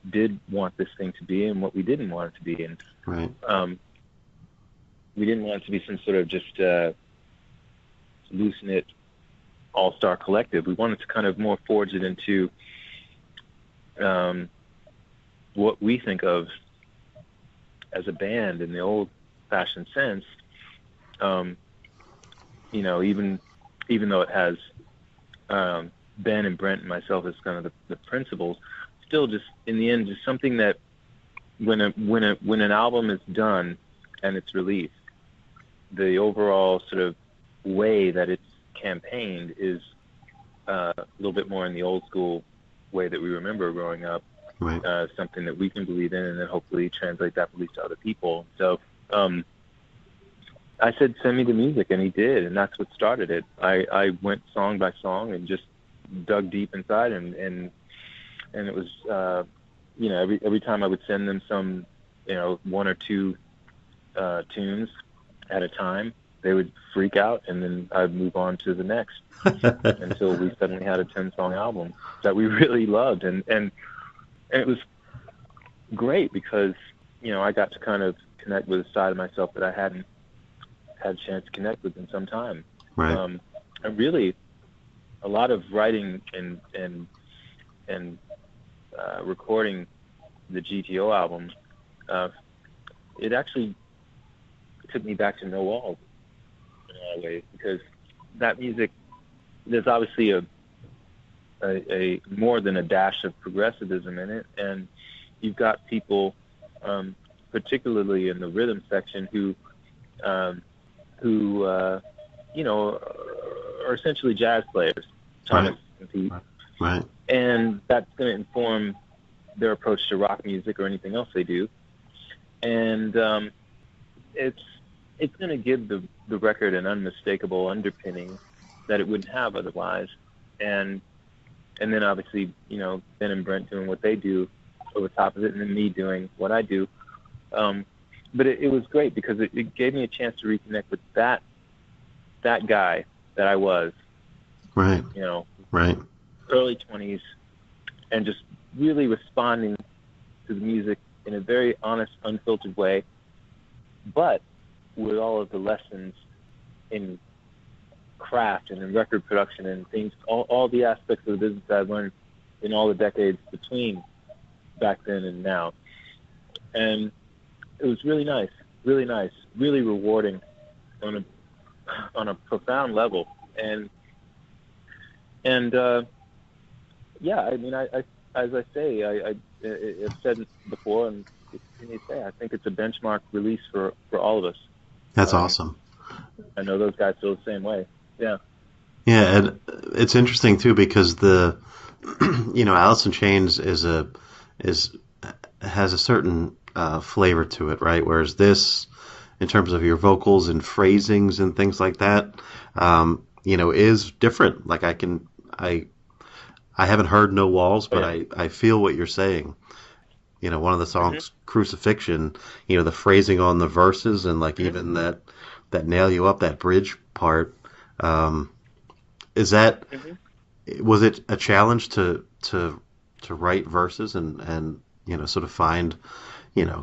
did want this thing to be and what we didn't want it to be. And Right. We didn't want it to be some sort of just loose-knit all-star collective. We wanted to kind of more forge it into what we think of as a band in the old-fashioned sense. Even though it has Ben and Brent and myself as kind of the principals, still just in the end, just something that when an album is done and it's released, the overall sort of way that it's campaigned is a little bit more in the old school way that we remember growing up. Right. something that we can believe in, and then hopefully translate that belief to other people. So I said, send me the music, and he did, and that's what started it. I went song by song and just dug deep inside, and it was, every time I would send them some, one or two tunes at a time, they would freak out, and then I'd move on to the next until we suddenly had a 10-song album that we really loved, and it was great because I got to kind of connect with a side of myself that I hadn't had a chance to connect with in some time. Right. And really, a lot of writing and recording the GTO album, it actually took me back to No Walls in a lot of ways, because that music, there's obviously a more than a dash of progressivism in it, and you've got people, particularly in the rhythm section, who are essentially jazz players, Thomas and Pete. Right. And that's going to inform their approach to rock music or anything else they do. And it's going to give the record an unmistakable underpinning that it wouldn't have otherwise. And then obviously, Ben and Brent doing what they do over top of it, and then me doing what I do. But it was great because it gave me a chance to reconnect with that guy that I was. Right. Right. Early 20s, and just really responding to the music in a very honest, unfiltered way, but with all of the lessons in craft and in record production and things, all the aspects of the business that I've learned in all the decades between back then and now. And it was really nice, really rewarding on a profound level. And yeah, I mean, I as I say, I've said it before and continue to say, I think it's a benchmark release for all of us. That's awesome. I know those guys feel the same way. Yeah. Yeah, and it's interesting too because the Alice in Chains has a certain flavor to it, right? Whereas this, in terms of your vocals and phrasings and things like that, is different. Like I haven't heard No Walls, but I feel what you're saying. One of the songs, Crucifixion, the phrasing on the verses and like even that nail you up, that bridge part. Was it a challenge to write verses and sort of find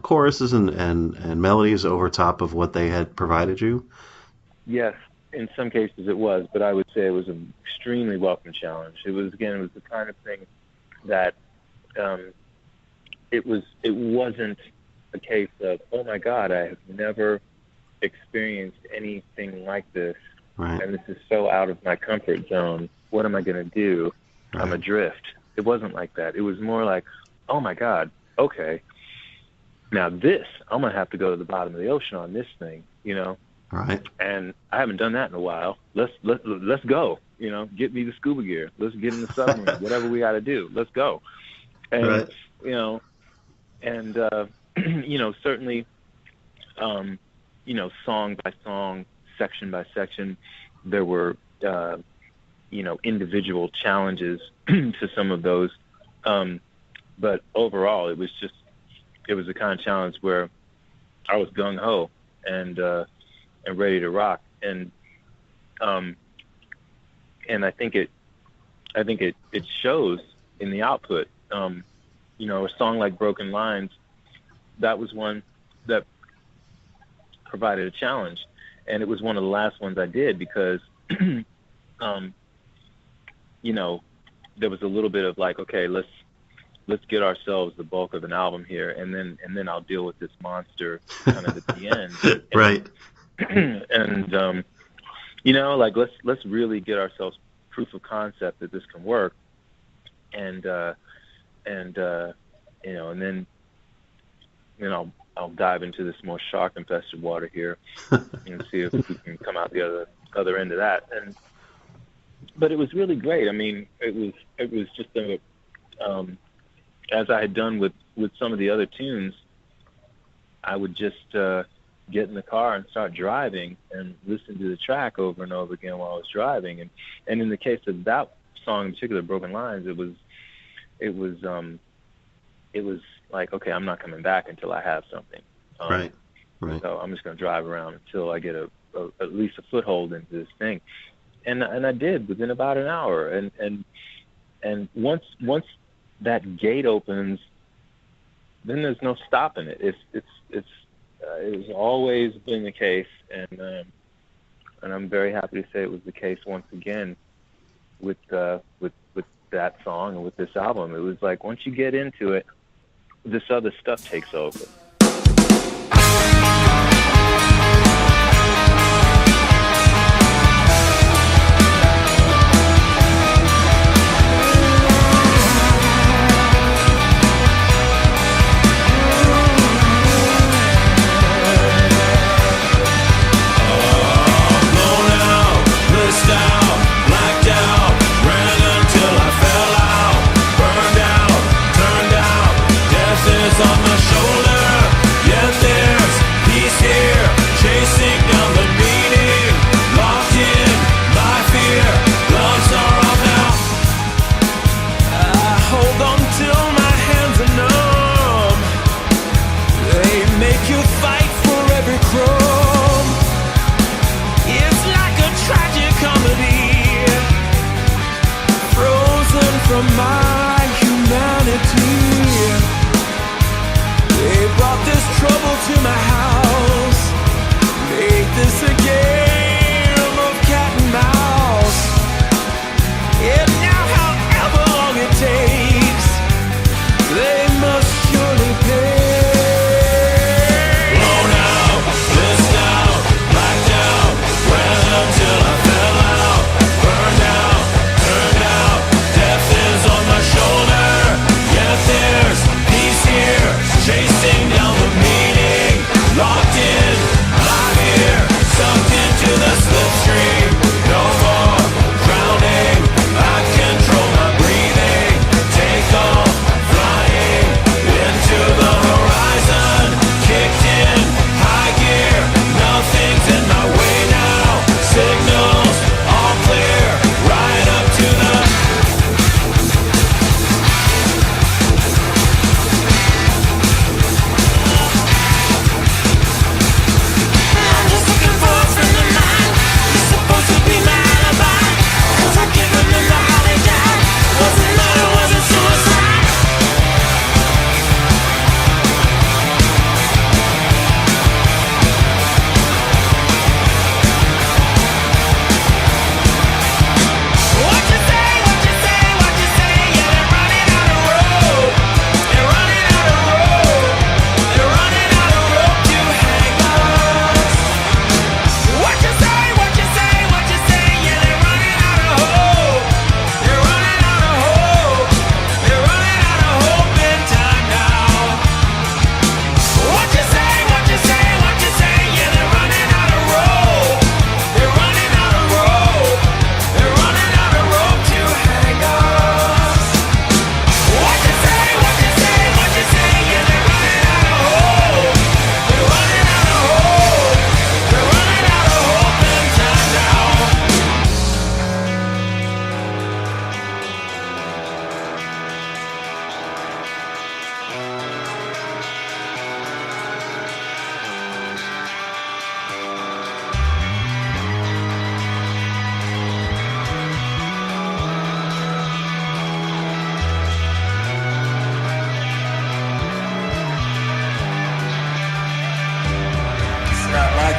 choruses and melodies over top of what they had provided you? Yes, in some cases it was, but I would say it was an extremely welcome challenge. It was the kind of thing that it wasn't a case of, oh my God, I have never experienced anything like this. Right. And this is so out of my comfort zone. What am I going to do? Right. I'm adrift. It wasn't like that. It was more like, oh my God, okay. Now this, I'm going to have to go to the bottom of the ocean on this thing, Right. And I haven't done that in a while. Let's go, get me the scuba gear. Let's get in the submarine, whatever we got to do. Let's go. And, right. Certainly, song by song, section by section, there were, individual challenges to some of those. But overall, it was the kind of challenge where I was gung ho and ready to rock. And I think it shows in the output. A song like Broken Lines, that was one that provided a challenge. And it was one of the last ones I did because, there was a little bit of like, okay, let's get ourselves the bulk of an album here, and then I'll deal with this monster kind of at the end. Right. And let's really get ourselves proof of concept that this can work, and then I'll dive into this more shark infested water here and see if we can come out the other end of that. But it was really great. I mean, it was just as I had done with some of the other tunes, I would just get in the car and start driving and listen to the track over and over again while I was driving. And in the case of that song in particular, Broken Lines, it was like, okay, I'm not coming back until I have something. Right. So I'm just going to drive around until I get at least a foothold into this thing. And I did within about an hour. And once that gate opens, then there's no stopping it. It's always been the case, and I'm very happy to say it was the case once again with that song and with this album. It was like once you get into it, this other stuff takes over. On my shoulder, yet there's peace here, chasing down the meaning, locked in by fear. Gloves are off now. I hold on till my hands are numb. They make you fight for every crumb. It's like a tragic comedy, frozen from my humanity. They brought this trouble to my house, made this a game of cat and mouse. And now however long it takes, they must surely pay. Blown out, blissed out, blacked out, ran until I fell out, burned out, turned out, death is on my shoulder, yet there's peace here, chasing down the meaning, locked in, I'm here, sucked into the slipstream, no more drowning, I control my breathing, take off, flying, into the horizon, kicked in, high gear, nothing's in my way now, signals, all clear, right up to the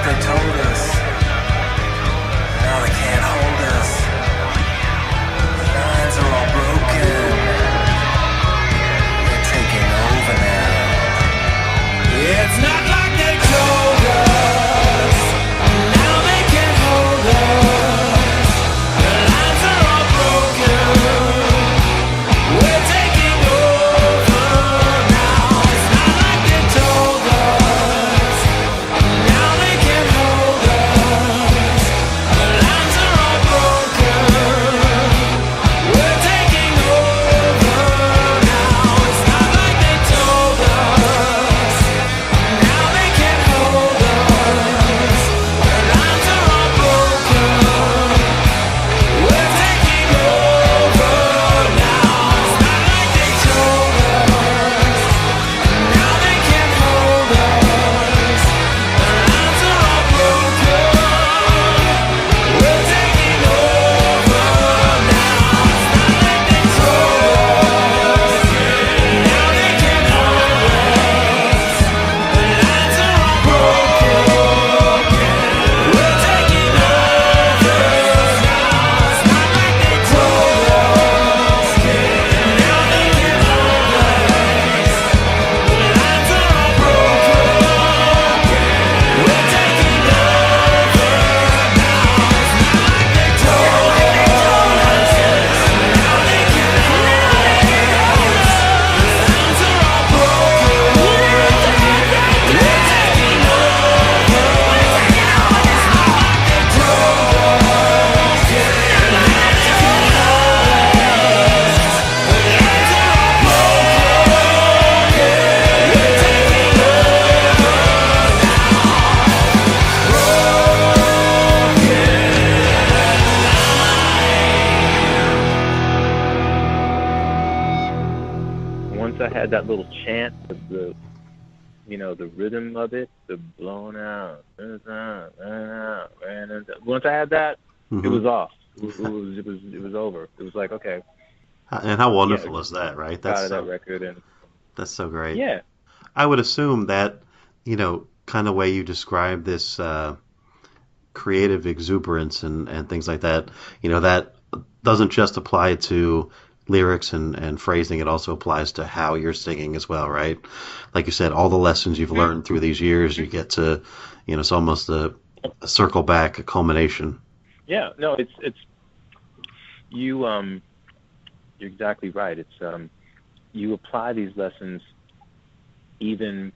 hold us. had that little chant of the the rhythm of it, the blown out. Once I had that, it was off. It was over. It was like, okay. And how wonderful is that, right? Out of that record, and that's so great. Yeah. I would assume that, kind of way you describe this creative exuberance and things like that, that doesn't just apply to lyrics and phrasing. It also applies to how you're singing as well, right? Like you said, all the lessons you've learned through these years, you get to, it's almost a circle back, a culmination. Yeah, no, it's you're exactly right. It's you apply these lessons even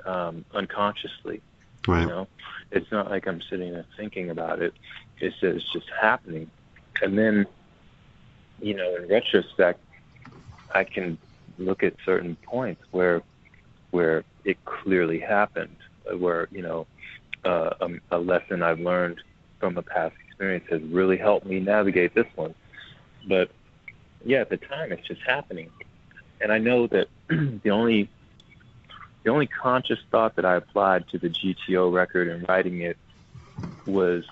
unconsciously. Right. It's not like I'm sitting there thinking about it. It's just happening. And then, in retrospect, I can look at certain points where it clearly happened, where a lesson I've learned from a past experience has really helped me navigate this one. But yeah, at the time, it's just happening. And I know that the only conscious thought that I applied to the GTO record and writing it was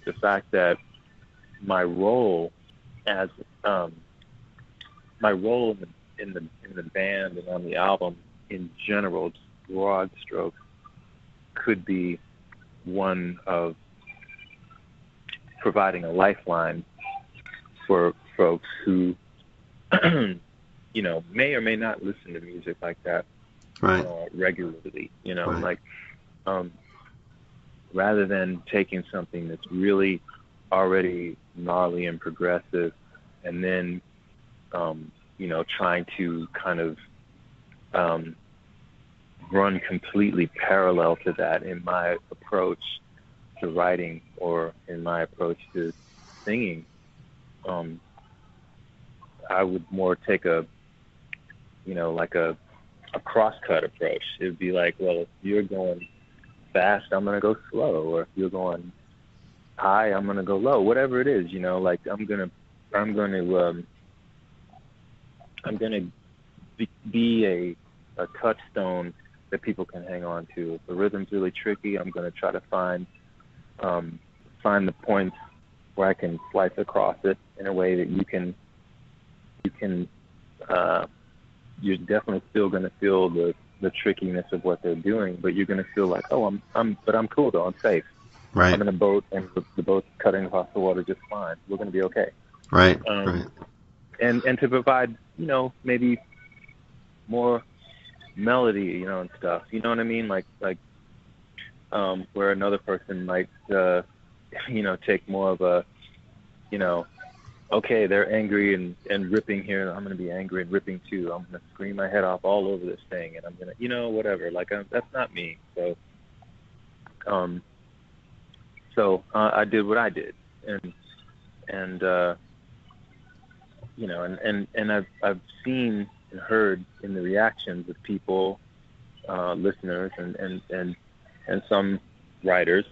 the fact that my role as my role in the band and on the album in general, just broad strokes, could be one of providing a lifeline for folks who may or may not listen to music like that right. Regularly. Right. Like rather than taking something that's really already gnarly and progressive and then trying to kind of run completely parallel to that in my approach to writing or in my approach to singing. I would more take a cross-cut approach. It would be like, well, if you're going fast, I'm going to go slow, or if you're going high, I'm going to go low. Whatever it is, like I'm going to be a touchstone that people can hang on to. If the rhythm's really tricky, I'm going to try to find the points where I can slice across it in a way that you're definitely still going to feel the trickiness of what they're doing, but you're going to feel like, oh, I'm cool though, I'm safe. Right. I'm in a boat and the boat's cutting across the water just fine. We're going to be okay. Right. Right. And to provide, maybe more melody, and stuff. You know what I mean? Like where another person might, take more of a, okay, they're angry and ripping here. I'm going to be angry and ripping too. I'm going to scream my head off all over this thing, and I'm going to, whatever. Like that's not me. So, I did what I did, and I've seen and heard in the reactions of people, listeners, and some writers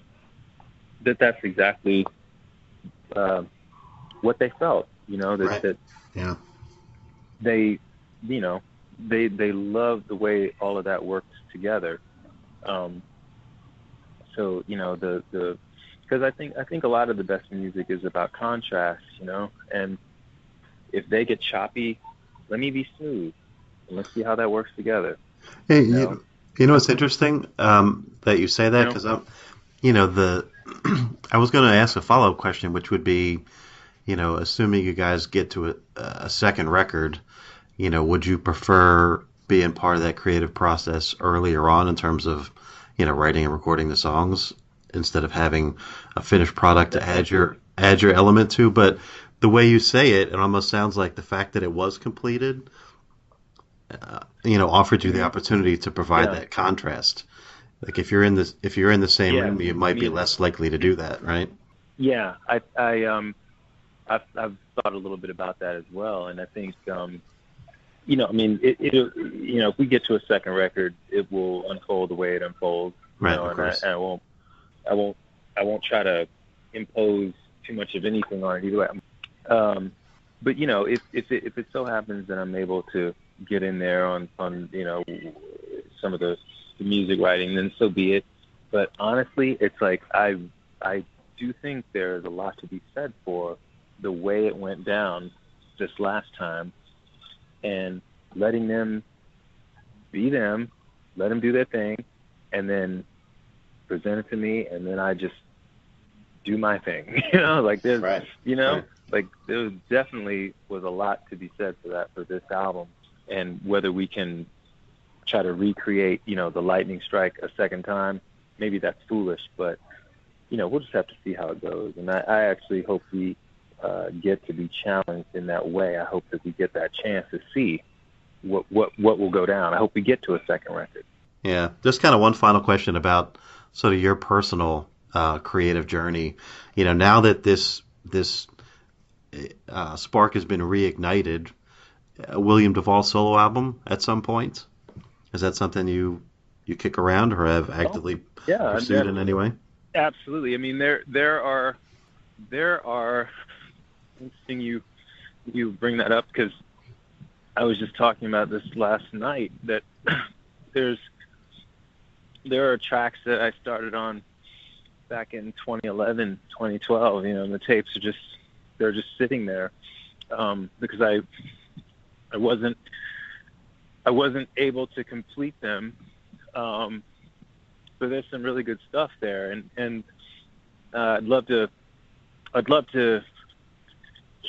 that's exactly what they felt. Right. That yeah. they love the way all of that works together. So because I think a lot of the best music is about contrast, and if they get choppy, let me be smooth, and let's see how that works together. Hey, you know what's interesting that you say that, because I was going to ask a follow-up question, which would be, assuming you guys get to a second record, would you prefer being part of that creative process earlier on in terms of, writing and recording the songs instead of having a finished product to add your element to? But the way you say it, it almost sounds like the fact that it was completed, offered you the opportunity to provide that contrast. Like if you're in the same room, you might be less likely to do that, right? Yeah, I've thought a little bit about that as well, and I think if we get to a second record, it will unfold the way it unfolds, right? And I won't try to impose too much of anything on it either way. But if it so happens that I'm able to get in there on some of the music writing, then so be it. But honestly, it's like I do think there's a lot to be said for the way it went down this last time, and letting them be them, let them do their thing, and then present it to me, and then I just do my thing. Like there's, right. like there definitely was a lot to be said for that, for this album, and whether we can try to recreate, the lightning strike a second time, maybe that's foolish, but we'll just have to see how it goes. And I actually hope we get to be challenged in that way. I hope that we get that chance to see what will go down. I hope we get to a second record. Yeah. Just kind of one final question about sort of your personal creative journey. Now that this spark has been reignited, William Duvall solo album at some point? Is that something you kick around or have actively pursued in any way? Absolutely. I mean, there are. Interesting you bring that up, because I was just talking about this last night, that there are tracks that I started on back in 2011, 2012. And the tapes they're just sitting there because I wasn't able to complete them. But there's some really good stuff there, and I'd love to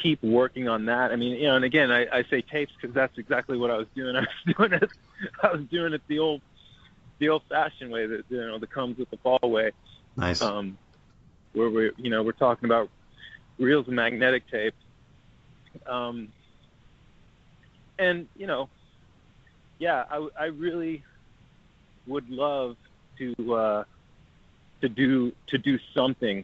keep working on that. I mean, and again, I say tapes because that's exactly what I was doing. I was doing it the old-fashioned way, that comes with the fall way. Nice. Where we're talking about reels and magnetic tape. And I really would love to do something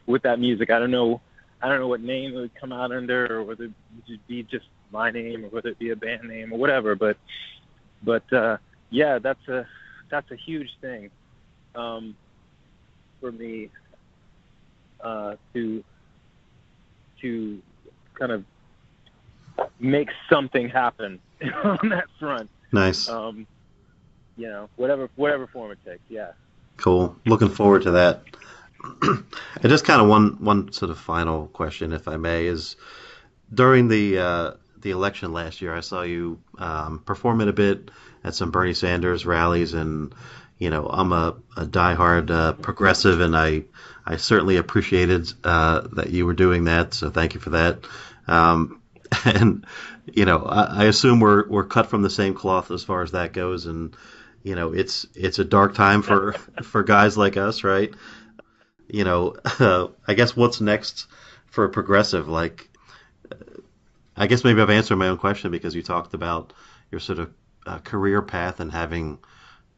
with that music. I don't know what name it would come out under, or whether it would be just my name, or whether it be a band name or whatever. But yeah, that's a huge thing for me to kind of make something happen on that front. Nice. Whatever form it takes. Yeah. Cool. Looking forward to that. And just kind of one sort of final question, if I may, is during the election last year, I saw you performing a bit at some Bernie Sanders rallies, and I'm a diehard progressive, and I certainly appreciated that you were doing that. So thank you for that. And I assume we're cut from the same cloth as far as that goes, and it's a dark time for guys like us, right? I guess what's next for a progressive? Like, I guess maybe I've answered my own question, because you talked about your sort of career path and having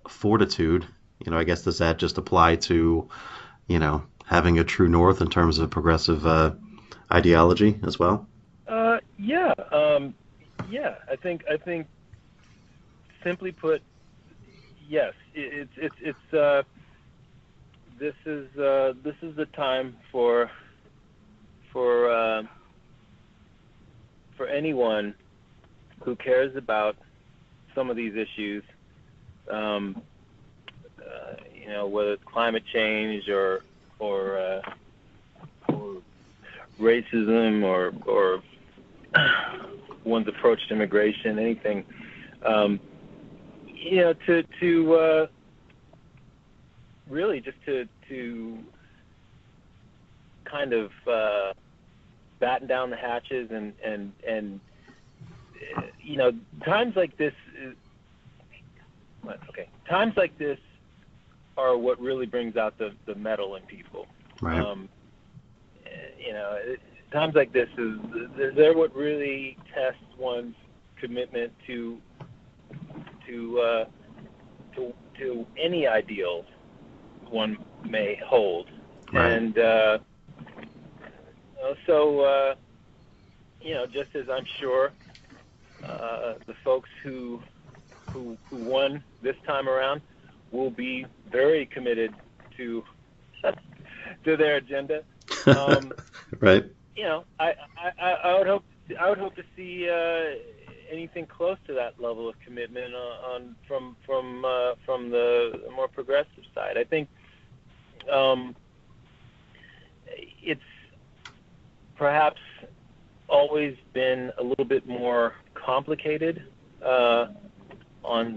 fortitude. I guess does that just apply to, having a true north in terms of progressive ideology as well? Yeah. I think simply put, yes. This is the time for anyone who cares about some of these issues, whether it's climate change or racism or one's approach to immigration, anything, to really just to kind of batten down the hatches and times like this times like this are what really brings out the metal in people. Right. Times like this they're what really tests one's commitment to any ideals one may hold. Right. And just as I'm sure the folks who won this time around will be very committed to their agenda. Right. I would hope to see anything close to that level of commitment from the more progressive side. I think it's perhaps always been a little bit more complicated on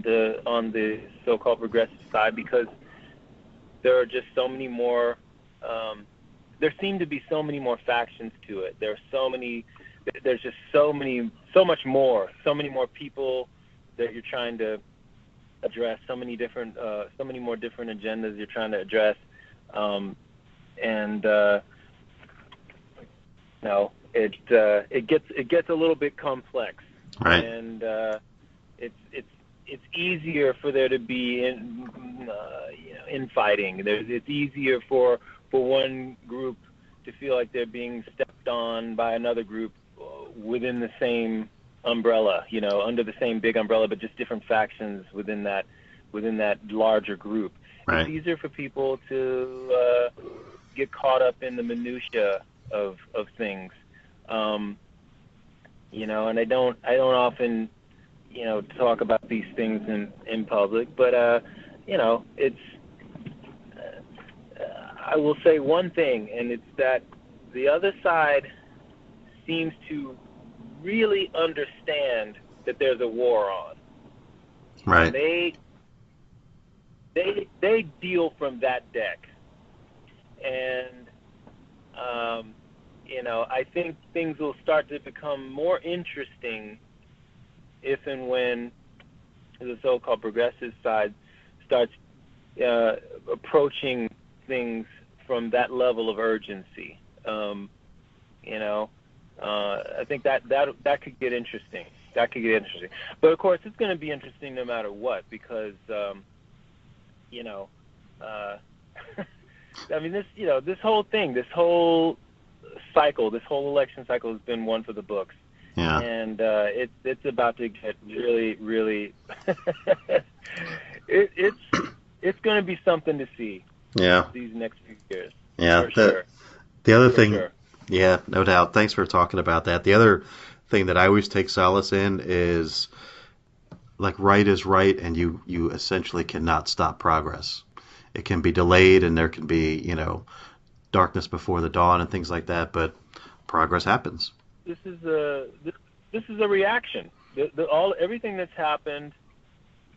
the so-called progressive side, because there are just so many more. There seem to be so many more factions to it. There's just so many more people that you're trying to address. So many more different agendas you're trying to address, it gets a little bit complex, right? And it's easier for there to be infighting. It's easier for one group to feel like they're being stepped on by another group within the same umbrella, under the same big umbrella, but just different factions within that larger group. Right. It's easier for people to get caught up in the minutia of things, and I don't often talk about these things in public, but it's. I will say one thing, and it's that the other side seems to really understand that there's a war on. Right. They deal from that deck, and I think things will start to become more interesting if and when the so-called progressive side starts approaching things from that level of urgency. I think that could get interesting. But of course, it's going to be interesting no matter what, because I mean, this whole thing, this whole election cycle has been one for the books. Yeah. And it's about to get really, really. it's going to be something to see. Yeah. These next few years. Yeah. Sure. The other thing. Sure. Yeah, no doubt. Thanks for talking about that. The other thing that I always take solace in is, like, right is right, and you essentially cannot stop progress. It can be delayed, and there can be, darkness before the dawn and things like that, but progress happens. This is a reaction. Everything that's happened,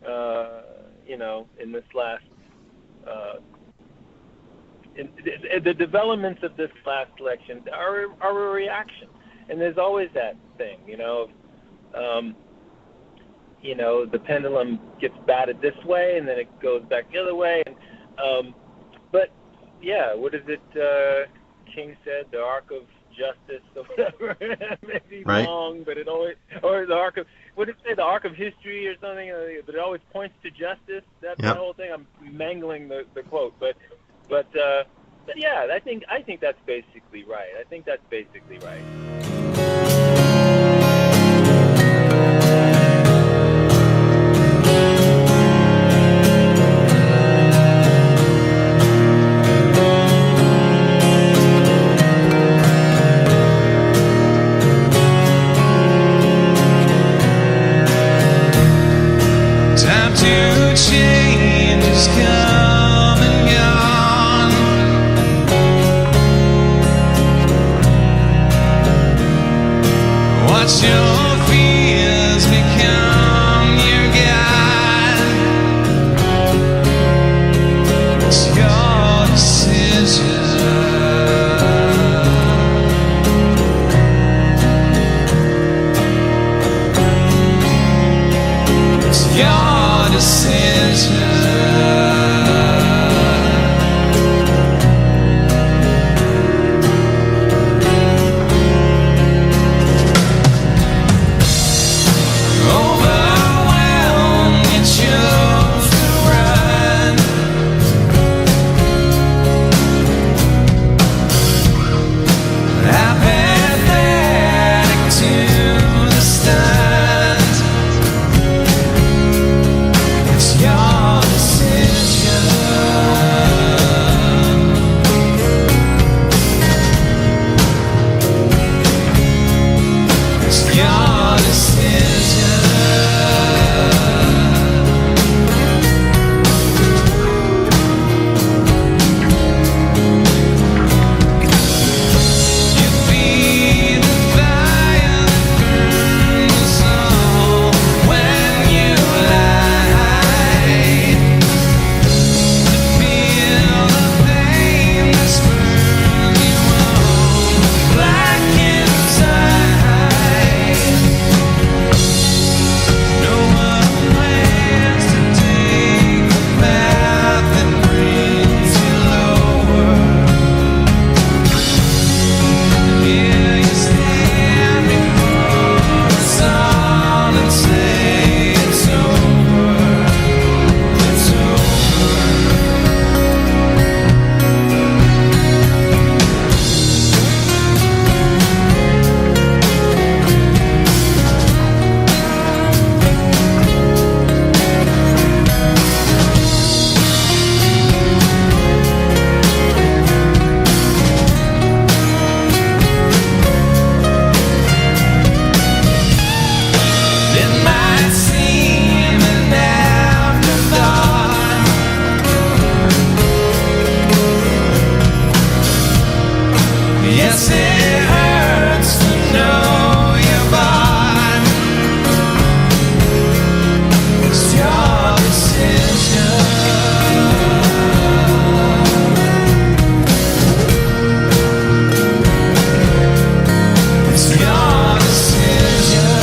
in this last. The developments of this last election are a reaction, and there's always that thing, the pendulum gets batted this way, and then it goes back the other way, and but yeah, what is it? King said the arc of justice or whatever. It may be right. Long, but it always, or the arc of, what did it say? The arc of history or something, but it always points to justice. That's the whole thing. I'm mangling the quote, but yeah, I think that's basically right. Time to change is come and gone. Yes, it hurts to know you're gone. It's your decision. It's your decision.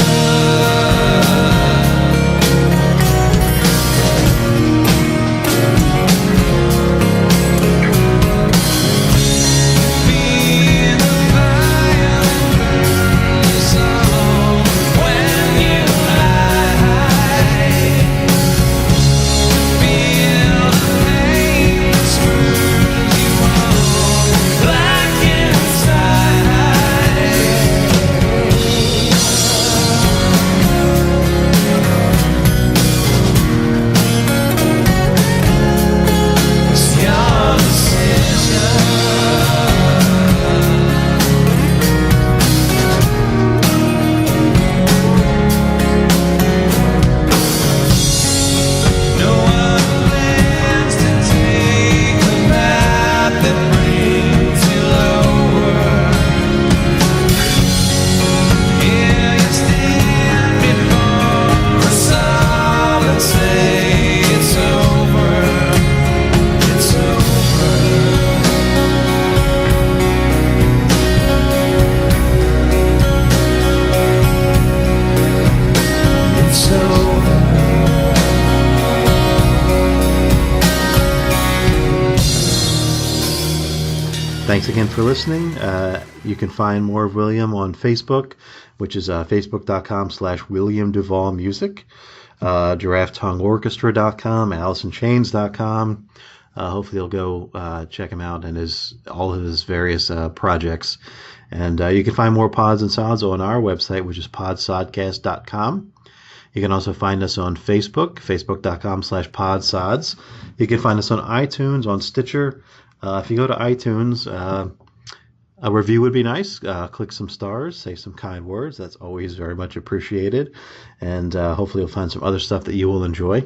Being a violent person when you lie. Feel the pain that screws you on black inside. It's your decision. No one plans to take the path that brings you lower. Here you stand before us all and say it's over. It's over. It's over. Thanks again for listening. You can find more of William on Facebook, which is facebook.com/William Duvall Music, GiraffeTongueOrchestra.com, AllisonChains.com. Hopefully you'll go check him out and all of his various projects. And you can find more Pods and Sods on our website, which is podsodcast.com. You can also find us on Facebook, facebook.com/podsods. You can find us on iTunes, on Stitcher. If you go to iTunes, a review would be nice. Click some stars, say some kind words. That's always very much appreciated. And hopefully you'll find some other stuff that you will enjoy.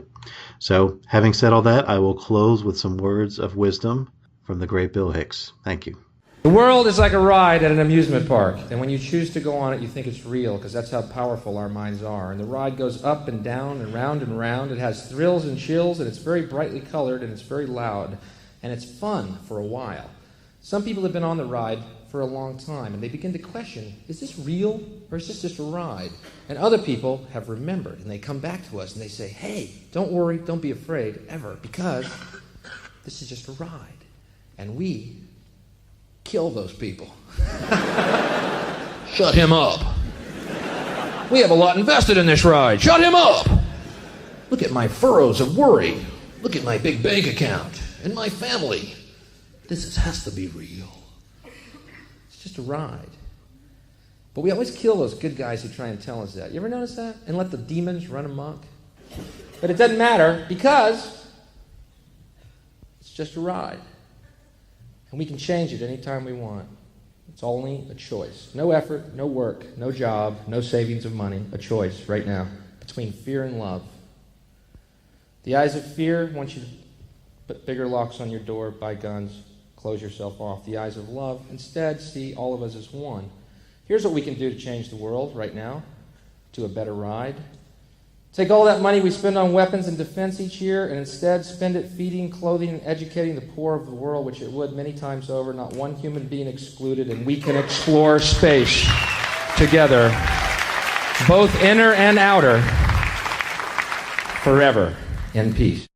So having said all that, I will close with some words of wisdom from the great Bill Hicks. Thank you. The world is like a ride at an amusement park, and when you choose to go on it, you think it's real, because that's how powerful our minds are. And the ride goes up and down and round and round. It has thrills and chills, and it's very brightly colored, and it's very loud, and it's fun for a while. Some people have been on the ride for a long time, and they begin to question, is this real, or is this just a ride? And other people have remembered, and they come back to us, and they say, hey, don't worry, don't be afraid, ever, because this is just a ride. And we kill those people. Shut him up. We have a lot invested in this ride. Shut him up. Look at my furrows of worry. Look at my big bank account and my family. Has to be real. It's just a ride. But we always kill those good guys who try and tell us that. You ever notice that? And let the demons run amok? But it doesn't matter, because it's just a ride. And we can change it anytime we want. It's only a choice. No effort, no work, no job, no savings of money. A choice right now between fear and love. The eyes of fear want you to put bigger locks on your door, buy guns, close yourself off. The eyes of love instead see all of us as one. Here's what we can do to change the world right now to a better ride. Take all that money we spend on weapons and defense each year and instead spend it feeding, clothing, and educating the poor of the world, which it would many times over, not one human being excluded, and we can explore space together, both inner and outer, forever in peace.